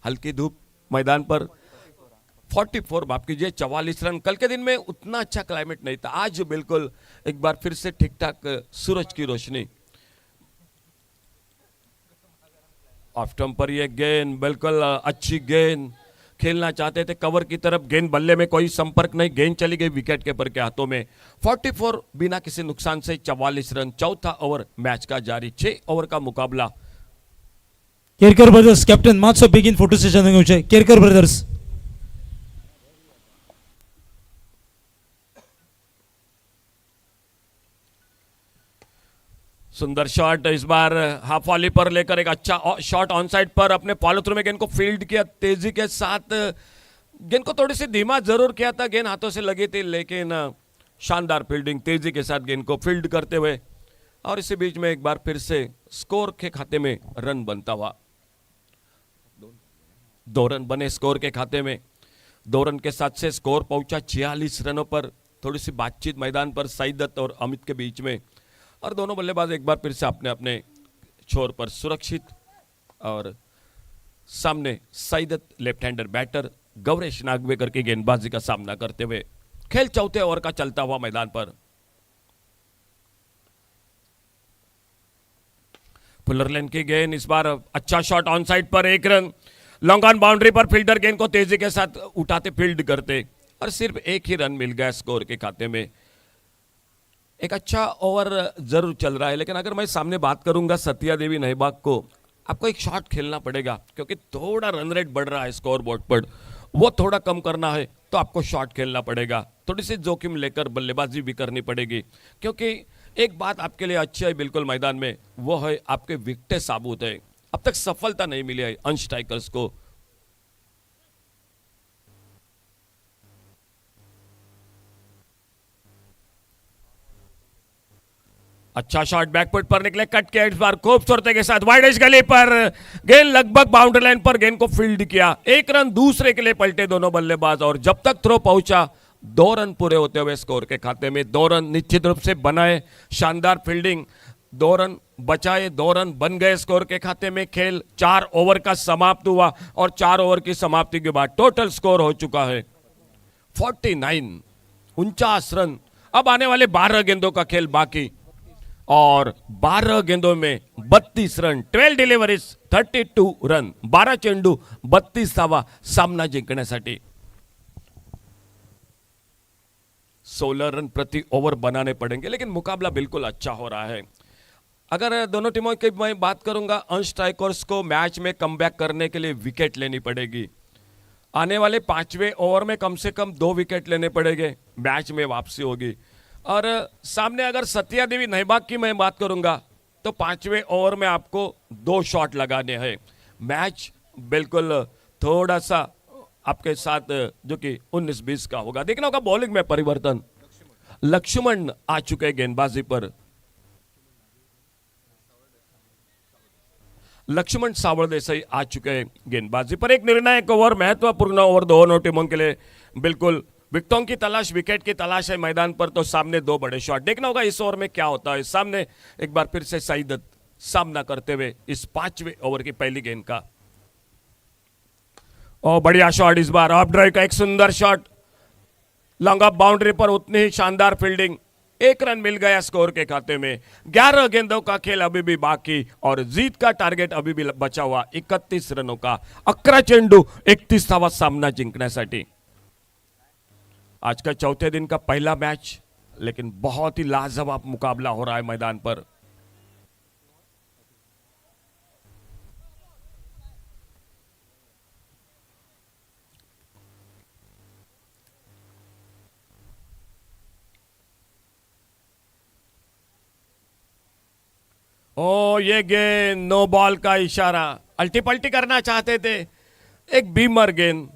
हल्की धूप मैदान पर. 44 माफ कीजिए 44 रन. कल के दिन में उतना अच्छा क्लाइमेट नहीं था. आज बिल्कुल एक बार फिर से ठीक ठाक सूरज की रोशनी. ऑफ स्टंप पर ये गेंद बिल्कुल अच्छी गेंद. खेलना चाहते थे कवर की तरफ. गेंद बल्ले में कोई संपर्क नहीं. गेंद चली गई विकेट कीपर के हाथों में. 44 बिना किसी नुकसान से. 44 रन. चौथा ओवर मैच का जारी. 6 ओवर का मुकाबला. केरकर ब्रदर्स कॅप्टन मातसो बेगीन फोटो सेशनाक घेवचें. केरकर ब्रदर्स. सुंदर शॉट. इस बार हाफ वॉली पर लेकर एक अच्छा शॉट ऑन साइड पर अपने फॉलो थ्रू में गेंद को फील्ड किया तेजी के साथ. गेंद को थोड़ी सी धीमा जरूर किया था. गेंद हाथों से लगी थी लेकिन शानदार फील्डिंग तेजी के साथ गेंद को फील्ड करते हुए और इसी बीच में एक बार फिर से स्कोर के खाते में रन बनता हुआ. 2 रन बने स्कोर के खाते में. 2 रन के साथ से स्कोर पहुंचा 46 रनों पर. थोड़ी सी बातचीत मैदान पर साईदत्त और अमित के बीच में और दोनों बल्लेबाज एक बार फिर से अपने अपने छोर पर सुरक्षित और सामने Saidatta left hander batter Gauresh Nagvekar की गेंदबाजी का सामना करते हुए. खेल चौथे ओवर का चलता हुआ मैदान पर. फुलरलैंड की गेंद. इस बार अच्छा shot on side per. 1 run. Long on boundary per fielder गेंद को तेजी के साथ उठाते फील्ड करते और सिर्फ 1 ही रन मिल गया स्कोर के खाते में. एक अच्छा ओवर जरूर चल रहा है, लेकिन अगर मैं सामने बात करूंगा सत्या देवी नहबाग को, आपको एक शॉट खेलना पड़ेगा क्योंकि थोड़ा रन रेट बढ़ रहा है स्कोर बोर्ड पर, वो थोड़ा कम करना है तो आपको शॉट खेलना पड़ेगा, थोड़ी सी जोखिम लेकर बल्लेबाजी भी करनी पड़ेगी। क्योंकि एक बात आपके लिए अच्छी है बिल्कुल मैदान में, वो है आपके विकेटें साबुत है। अब तक सफलता नहीं मिली है अनस्ट्राइकर्स को। अच्छा शॉट बैकफुट पर निकले, कट के इस बार खूबसूरती के साथ वाइड एज गली पर गेंद लगभग बाउंड्री लाइन पर गेंद को फील्ड किया। एक रन दूसरे के लिए पलटे दोनों बल्लेबाज और जब तक थ्रो पहुंचा 2 रन पूरे होते हुए स्कोर के खाते में 2 रन निश्चित रूप से बनाए। शानदार फील्डिंग, 2 रन बचाए, 2 रन बन गए स्कोर के खाते में। खेल 4 ओवर का समाप्त हुआ और 4 ओवर की समाप्ति के बाद टोटल स्कोर हो चुका है 49 रन। अब आने वाले 12 गेंदों का खेल बाकी और 12 गेंदों में 32 रन, 12 डिलिव्हरीज 32 रन, 12 चेंडू 32 धावा सामना जिंकण्यासाठी। 16 रन प्रति ओवर बनाने पड़ेंगे, लेकिन मुकाबला बिल्कुल अच्छा हो रहा है। अगर दोनों टीमों की मैं बात करूंगा, अनस्ट्राइकर्स को मैच में कमबैक करने के लिए विकेट लेनी पड़ेगी। आने वाले 5वें ओवर में कम से कम 2 विकेट लेने पड़ेंगे, मैच में वापसी होगी। और सामने अगर सत्या देवी नहबाग की मैं बात करूंगा तो 5वें ओवर में आपको 2 शॉट लगाने हैं। मैच बिल्कुल थोड़ा सा आपके साथ जो कि 19-20 का होगा। देखना होगा बॉलिंग में परिवर्तन। लक्ष्मण आ चुके हैं गेंदबाजी पर, लक्ष्मण सावड़ देसाई आ चुके हैं गेंदबाजी पर। एक निर्णायक ओवर, महत्वपूर्ण ओवर दोनों टीमों के लिए। बिल्कुल विकेटों की तलाश, विकेट की तलाश है मैदान पर, तो सामने 2 बड़े शॉट। देखना होगा इस ओवर में क्या होता है। सामने एक बार फिर से सईदत सामना करते हुए इस 5वें ओवर की पहली गेंद का। और बढ़िया shot is bar, of drive का एक सुंदर शॉट, लॉन्ग ऑफ बाउंड्री पर उतनी ही शानदार फील्डिंग। 1 रन मिल गया स्कोर के खाते में। 11 गेंदों का खेल अभी भी बाकी और जीत का टारगेट अभी भी बचा हुआ 31 रनों का। 11 चेंडू 31 धावा सामना जिंकण्यासाठी। आज का चौथे दिन का पहला मैच, लेकिन बहुत ही लाजवाब मुकाबला हो रहा है मैदान पर। ओ ये गेंद नो बॉल का इशारा, अल्टी पल्टी करना चाहते थे, एक बीमर गेंद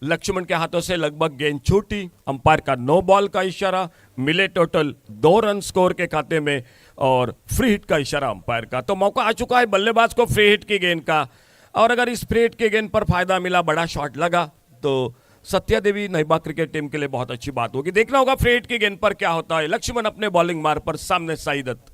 लक्ष्मण के हाथों से लगभग गेंद छूटी। अंपायर का नो बॉल का इशारा, मिले टोटल 2 रन स्कोर के खाते में और फ्री हिट का इशारा अंपायर का। तो मौका आ चुका है बल्लेबाज को फ्री हिट की गेंद का, और अगर इस फ्री हिट की गेंद पर फायदा मिला, बड़ा शॉट लगा, तो सत्या देवी नहबाग क्रिकेट टीम के लिए बहुत अच्छी बात होगी। देखना होगा फ्री हिट की गेंद पर क्या होता है। लक्ष्मण अपने बॉलिंग मार्ग पर, सामने सईदत।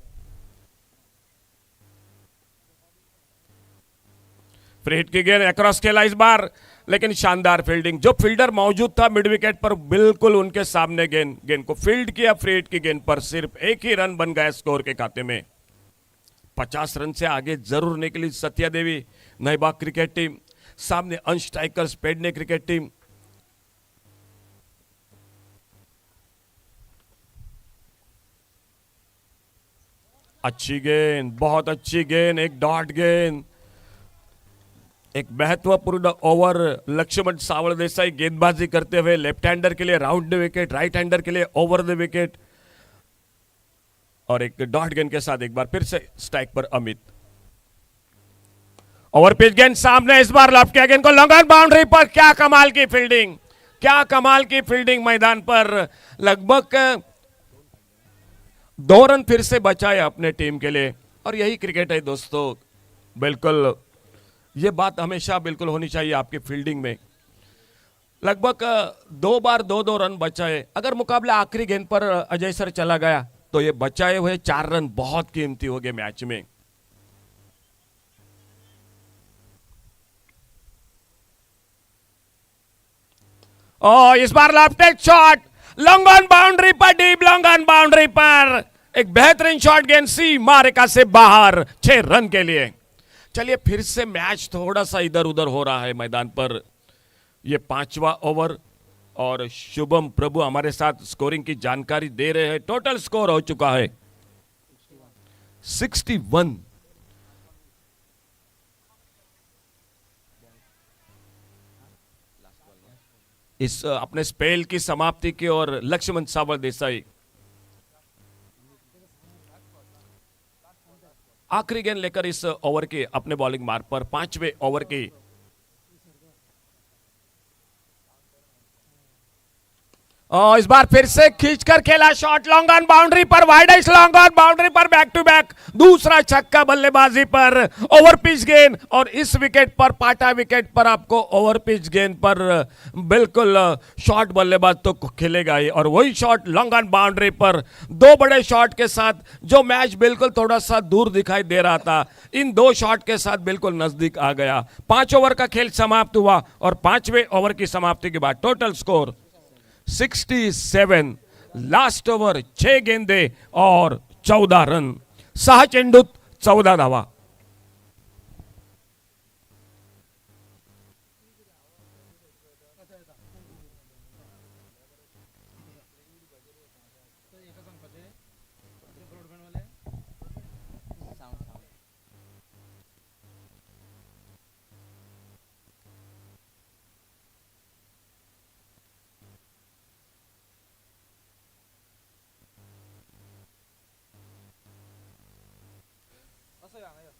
फ्री हिट की गेंद अक्रॉस खेला इस बार, लेकिन शानदार फील्डिंग। जो फील्डर मौजूद था मिड विकेट पर, बिल्कुल उनके सामने गेंद को फील्ड किया। फ्री हिट की गेंद पर सिर्फ 1 ही रन बन गया स्कोर के खाते में। 50 रन से आगे जरूर निकली सत्या देवी नहबाग क्रिकेट टीम। सामने अनस्ट्राइकर्स पेडने क्रिकेट टीम। अच्छी गेंद, बहुत अच्छी गेंद, एक डॉट गेंद, एक महत्वपूर्ण ओवर। लक्ष्मण सावड़ देसाई गेंदबाजी करते हुए लेफ्ट हैंडर के लिए round the wicket, right hander के लिए ओवर द विकेट, और एक डॉट गेंद के साथ एक बार फिर से स्ट्राइक पर अमित। ओवर पिच गेंद सामने इस बार लॉफ्ट किया गेंद को लॉन्ग ऑन बाउंड्री पर। क्या कमाल की फील्डिंग, क्या कमाल की फील्डिंग मैदान पर। लगभग 2 रन फिर से बचाए अपने टीम के लिए, और यही क्रिकेट है दोस्तों। बिल्कुल ये बात हमेशा बिल्कुल होनी चाहिए आपकी फील्डिंग में। लगभग 2 बार 2-2 रन बचाए। अगर मुकाबला आखिरी गेंद पर अजय सर चला गया तो ये बचाए हुए 4 रन बहुत कीमती हो गए मैच में। और इस बार left shot long on boundary पर, डीप लॉन्ग ऑन बाउंड्री पर एक बेहतरीन शॉट, गेंद सी मारेका से बाहर 6 रन के लिए। चलिए फिर से मैच थोड़ा सा इधर उधर हो रहा है मैदान पर। ये 5वां ओवर, और शुभम प्रभु हमारे साथ स्कोरिंग की जानकारी दे रहे हैं। टोटल स्कोर हो चुका है 61। इस अपने स्पेल की समाप्ति की ओर लक्ष्मण सावर देसाई। आखिरी गेंद लेकर इस ओवर के अपने बॉलिंग मार्ग पर 5वें ओवर की और इस बार फिर से खींचकर खेला शॉट लॉन्ग ऑन बाउंड्री पर, वाइड लॉन्ग ऑन बाउंड्री पर, बैक टू बैक दूसरा छक्का बल्लेबाजी पर, ओवर पिच गेंद। और इस विकेट पर, पाटा विकेट पर आपको ओवर पिच गेंद पर बिल्कुल शॉट बल्लेबाज तो खेलेगा ही, और वही शॉट लॉन्ग ऑन बाउंड्री पर दो बड़े शॉट के साथ जो मैच बिल्कुल थोड़ा सा दूर दिखाई दे रहा था, इन दो शॉट के साथ बिल्कुल नजदीक आ गया। 5 ओवर का खेल समाप्त हुआ और 5वें ओवर की समाप्ति के बाद टोटल स्कोर 67। लास्ट ओवर 6 गेंदे और 14 रन, 6 चेंडूत 14 धावा।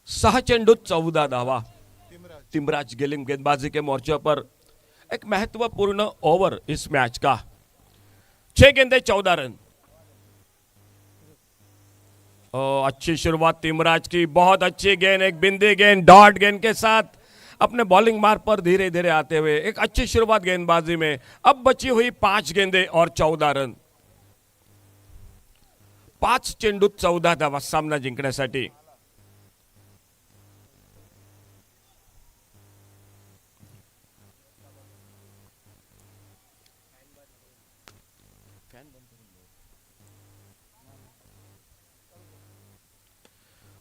सहा चेंडूत 14 धावा। तिमराज गिलिंग गेंदबाजी के मोर्चे पर एक महत्वपूर्ण ओवर इस मैच का। 6 गेंदे 14 रन। अच्छी शुरुआत तिमराज की, बहुत अच्छी गेंद, एक बिंदी गेंद डॉट गेंद के साथ अपने बॉलिंग मार्ग पर धीरे धीरे आते हुए एक अच्छी शुरुआत गेंदबाजी में। अब बची हुई 5 गेंदे और 14 रन, 5 चेंडूत 14 धावा सामना जिंकण्यासाठी।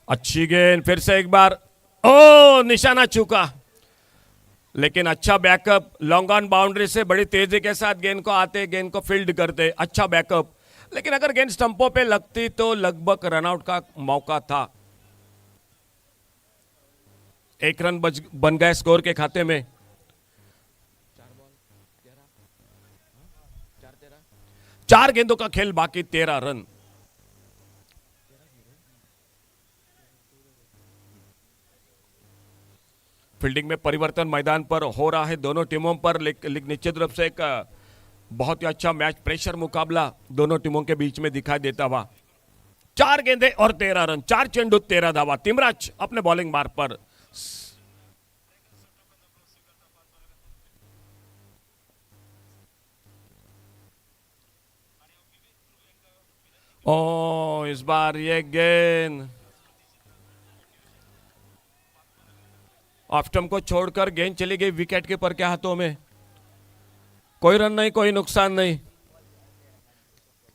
अच्छी गेंद, फिर से एक बार, ओ निशाना चूका, लेकिन अच्छा बैकअप लॉन्ग ऑन बाउंड्री से बड़ी तेजी के साथ गेंद को आते, गेंद को फील्ड करते, अच्छा बैकअप। लेकिन अगर गेंद स्टंपों पे लगती तो लगभग रनआउट का मौका था। 1 रन बन गए स्कोर के खाते में। 4 गेंदों का खेल बाकी, 13 रन। फील्डिंग में परिवर्तन मैदान पर हो रहा है दोनों टीमों पर, निश्चित रूप से एक बहुत ही अच्छा मैच प्रेशर मुकाबला दोनों टीमों के बीच में दिखाई देता हुआ। 4 गेंदे और 13 रन, 4 चेंडू 13 धावा। तिमराज अपने बॉलिंग मार्ग पर। ओ इस बार ये गेंद ऑफ स्टंप को छोड़कर गेंद चली गई विकेट कीपर के हाथों में। कोई रन नहीं, कोई नुकसान नहीं।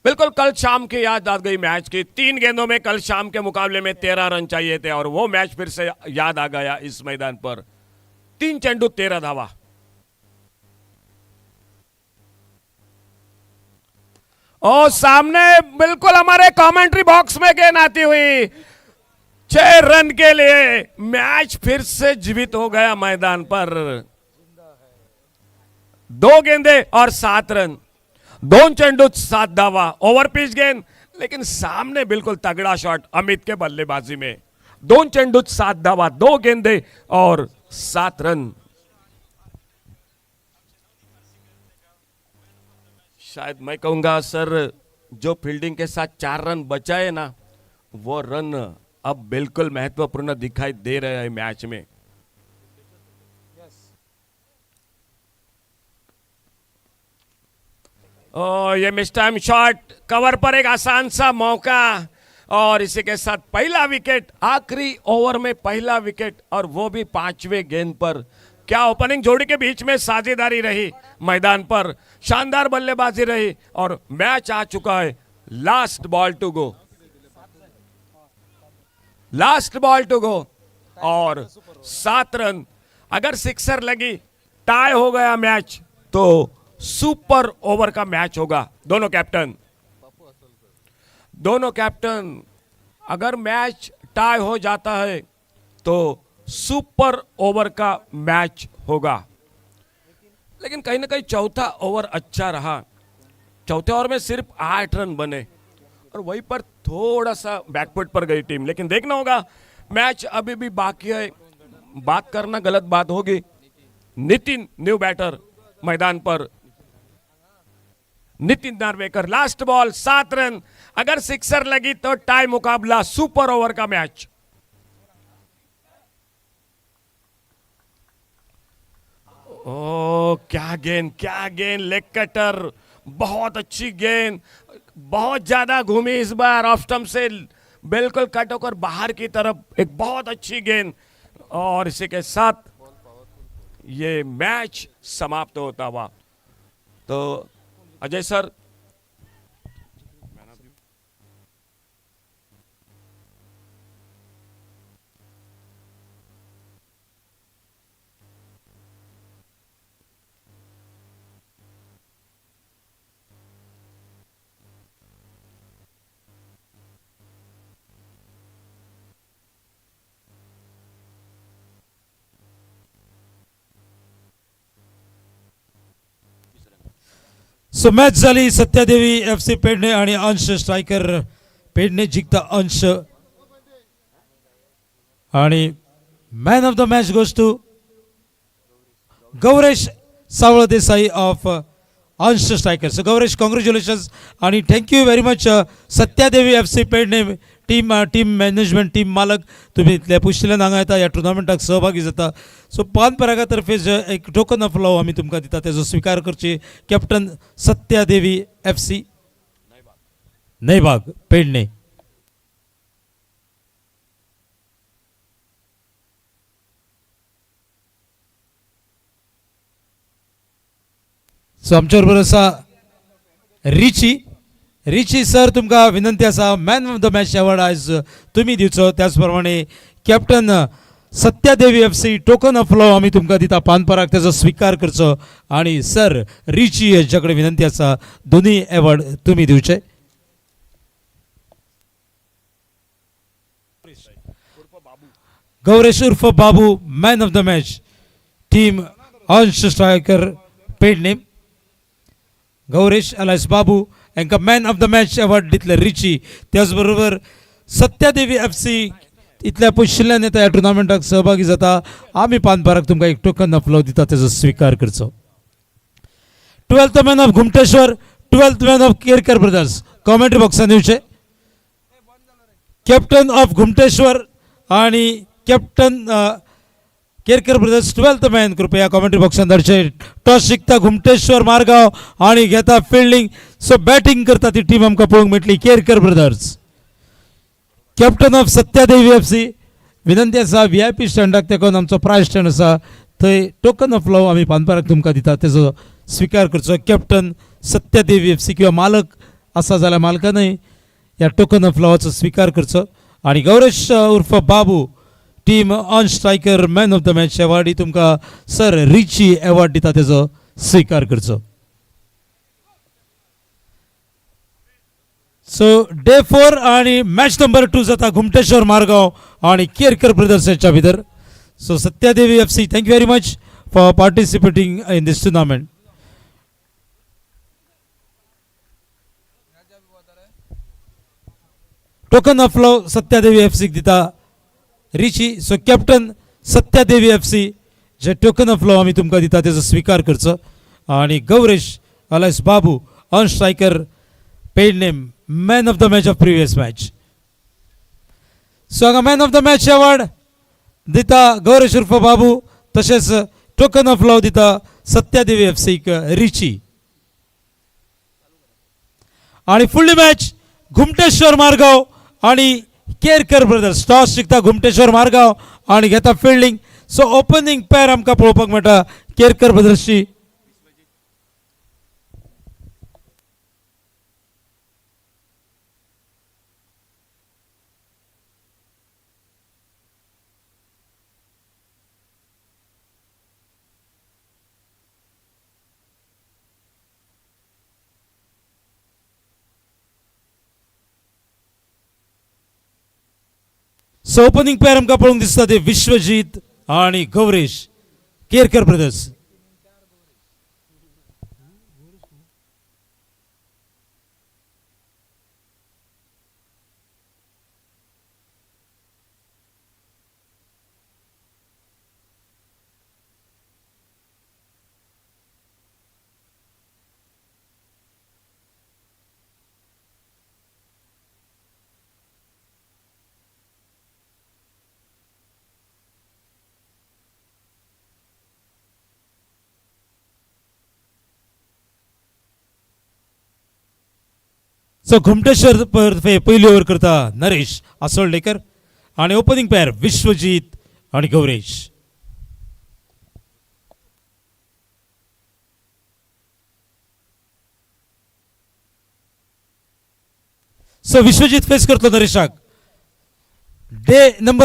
बिल्कुल कल शाम की याद आ गई मैच की। 3 गेंदों में कल शाम के मुकाबले में 13 रन चाहिए थे और वो मैच फिर से याद आ गया इस मैदान पर। 3 चेंडू 13 धावा। और सामने बिल्कुल हमारे कमेंट्री बॉक्स में गेंद आती हुई 6 रन के लिए मैच फिर से जीवित हो गया मैदान पर। 2 गेंदे और 7 रन, 2 चेंडू 7 धावा। ओवर पिच गेंद, लेकिन सामने बिल्कुल तगड़ा शॉट अमित के बल्लेबाजी में। 2 चेंडू 7 धावा, 2 गेंदे और 7 रन। शायद मैं कहूंगा सर, जो फील्डिंग के साथ 4 रन बचाए ना, वो रन अब बिल्कुल महत्वपूर्ण दिखाई दे रहे हैं मैच में। ये मिस टाइम शॉट, कवर पर एक आसान सा मौका और इसी के साथ पहला विकेट। आखिरी ओवर में पहला विकेट और वो भी 5वें गेंद पर। क्या ओपनिंग जोड़ी के बीच में साझेदारी रही मैदान पर, शानदार बल्लेबाजी रही और मैच आ चुका है last ball to go. Last ball to go और 7 रन। अगर सिक्सर लगी, टाई हो गया मैच, तो सुपर ओवर का मैच होगा। दोनों कैप्टन अगर मैच टाई हो जाता है तो सुपर ओवर का मैच होगा। लेकिन कहीं ना कहीं चौथा ओवर अच्छा रहा। चौथे ओवर में सिर्फ 8 रन बने और वहीं पर थोड़ा सा बैकफुट पर गई टीम। लेकिन देखना होगा, मैच अभी भी बाकी है। बात करना गलत बात होगी। नितिन न्यू बैटर मैदान पर। Nitin Narvekar, last ball 7 run. अगर सिक्सर लगी तो टाई मुकाबला, सुपर ओवर का मैच। ओ क्या गेंद, लेग कटर, बहुत अच्छी गेंद, बहुत ज्यादा घूमी इस बार ऑफ स्टंप से बिल्कुल कट होकर बाहर की तरफ। एक बहुत अच्छी गेंद और इसी के साथ ये मैच समाप्त होता हुआ। तो अजय सर, सो मॅच झाली सत्यादेवी FC पेडणे आणि अंश स्ट्रायकर पेडणे जिंकता अंश आणि man of the match goes to Gauresh Sawal Desai of Ansh striker. So Gauresh, congratulations आणि thank you very much Satyadevi FC Pernem team management, team मालक, तुम्ही इथल्या पुशिल्यान हांगा येता, ह्या टुर्नामेंटाक सहभागी जाता. सो पान परागा तर्फे एक टोकन ऑफ लव आमी तुमकां दिता, तेजो स्वीकार करची. Captain Satyadevi FC Naibag Pernem. So आमच्या बरोबर आसा रिची सर, तुमकां विनंती आसा man of the match award आयज तुमी दिवचो. त्याच प्रमाणे captain Satyadevi FC token of love आमी तुमकां दिता पानपराक, तेजो स्वीकार करचो. आणि सर रिची हेच्या कडेन विनंती आसा दोन्ही अवॉर्ड तुमी दिवचे. गौरेश उर्फ Babu, man of the match, team Ansh striker Pernem. Gauresh alias Babu हांकां man of the match award दितले रिची. त्याचबरोबर सत्यादेवी FC इतल्या पयशिल्ल्यान येता, ह्या टुर्नामेंटाक सहभागी जाता. आमी पानपराक तुमकां एक टोकन ऑफ लव दिता, तेजो स्वीकार करचो. 12th man of Ghumteshwar, 12th man of Kerkar brothers, commentary बॉक्सान येवचे. कॅप्टन ऑफ घुमटेश्वर आणि captain Kerkar brothers 12th man कृपया कॉमेंट्री बॉक्सान धाडचे. टॉस जिखता घुमटेश्वर मारगांव आणि घेता फिल्डिंग. सो बॅटिंग करता ती टीम आमकां पळोवंक मेळटली, Kerkar brothers. Captain of Satyadevi FC विनंती आसा VIP स्टँडाक तेकोन आमचो प्रायज स्टँड आसा, थंय टोकन ऑफ लव आमी पानपराक तुमकां दिता, तेजो स्वीकार करचो. कॅप्टन सत्यादेवी FC किंवा मालक आसा जाल्यार मालकानय ह्या टोकन ऑफ लवाचो स्वीकार करचो. आणि गौरेश उर्फ Babu, team own striker man of the match award ही तुमकां सर रिची अवॉर्ड दिता, तेजो स्वीकार करचो. सो डे 4 आणि मॅच नंबर 2 जाता घुमटेश्वर मारगांव आणि केरकर ब्रदर्स हेच्या भितर. So Satyadevi FC, thank you very much for participating in this tournament. Token of love Satyadevi FC दिता रिची. सो कॅप्टन सत्यादेवी FC जे टोकन ऑफ लव आमी तुमकां दिता, तेजो स्वीकार करचो. आणि Gauresh alias Babu, own striker Pernem, man of the match of previous match. So हांगा man of the match award दिता गौरेश उर्फ बाबू, तशेंच टोकन ऑफ लव दिता सत्यादेवी FC रिची. आणि फुडली मॅच घुमटेश्वर मारगांव आणि केरकर ब्रदर्स. टॉस जिखता घुमटेश्वर मारगांव आणि घेता फिल्डिंग. सो ओपनिंग पॅर आमकां पळोवपाक मेळटा केरकर ब्रदर्सची. सो ओपनिंग पेअर आमकां पळोवंक दिसता ते विश्वजीत आणि गौरेश केरकर ब्रदर्स. सो घुमटेश्वर पहिली ओव्हर करता नरेश आसोळडेकर आणि ओपनिंग पेअर विश्वजीत आणि गौरेश. सो विश्वजीत फेस करतो नरेशाक. Day number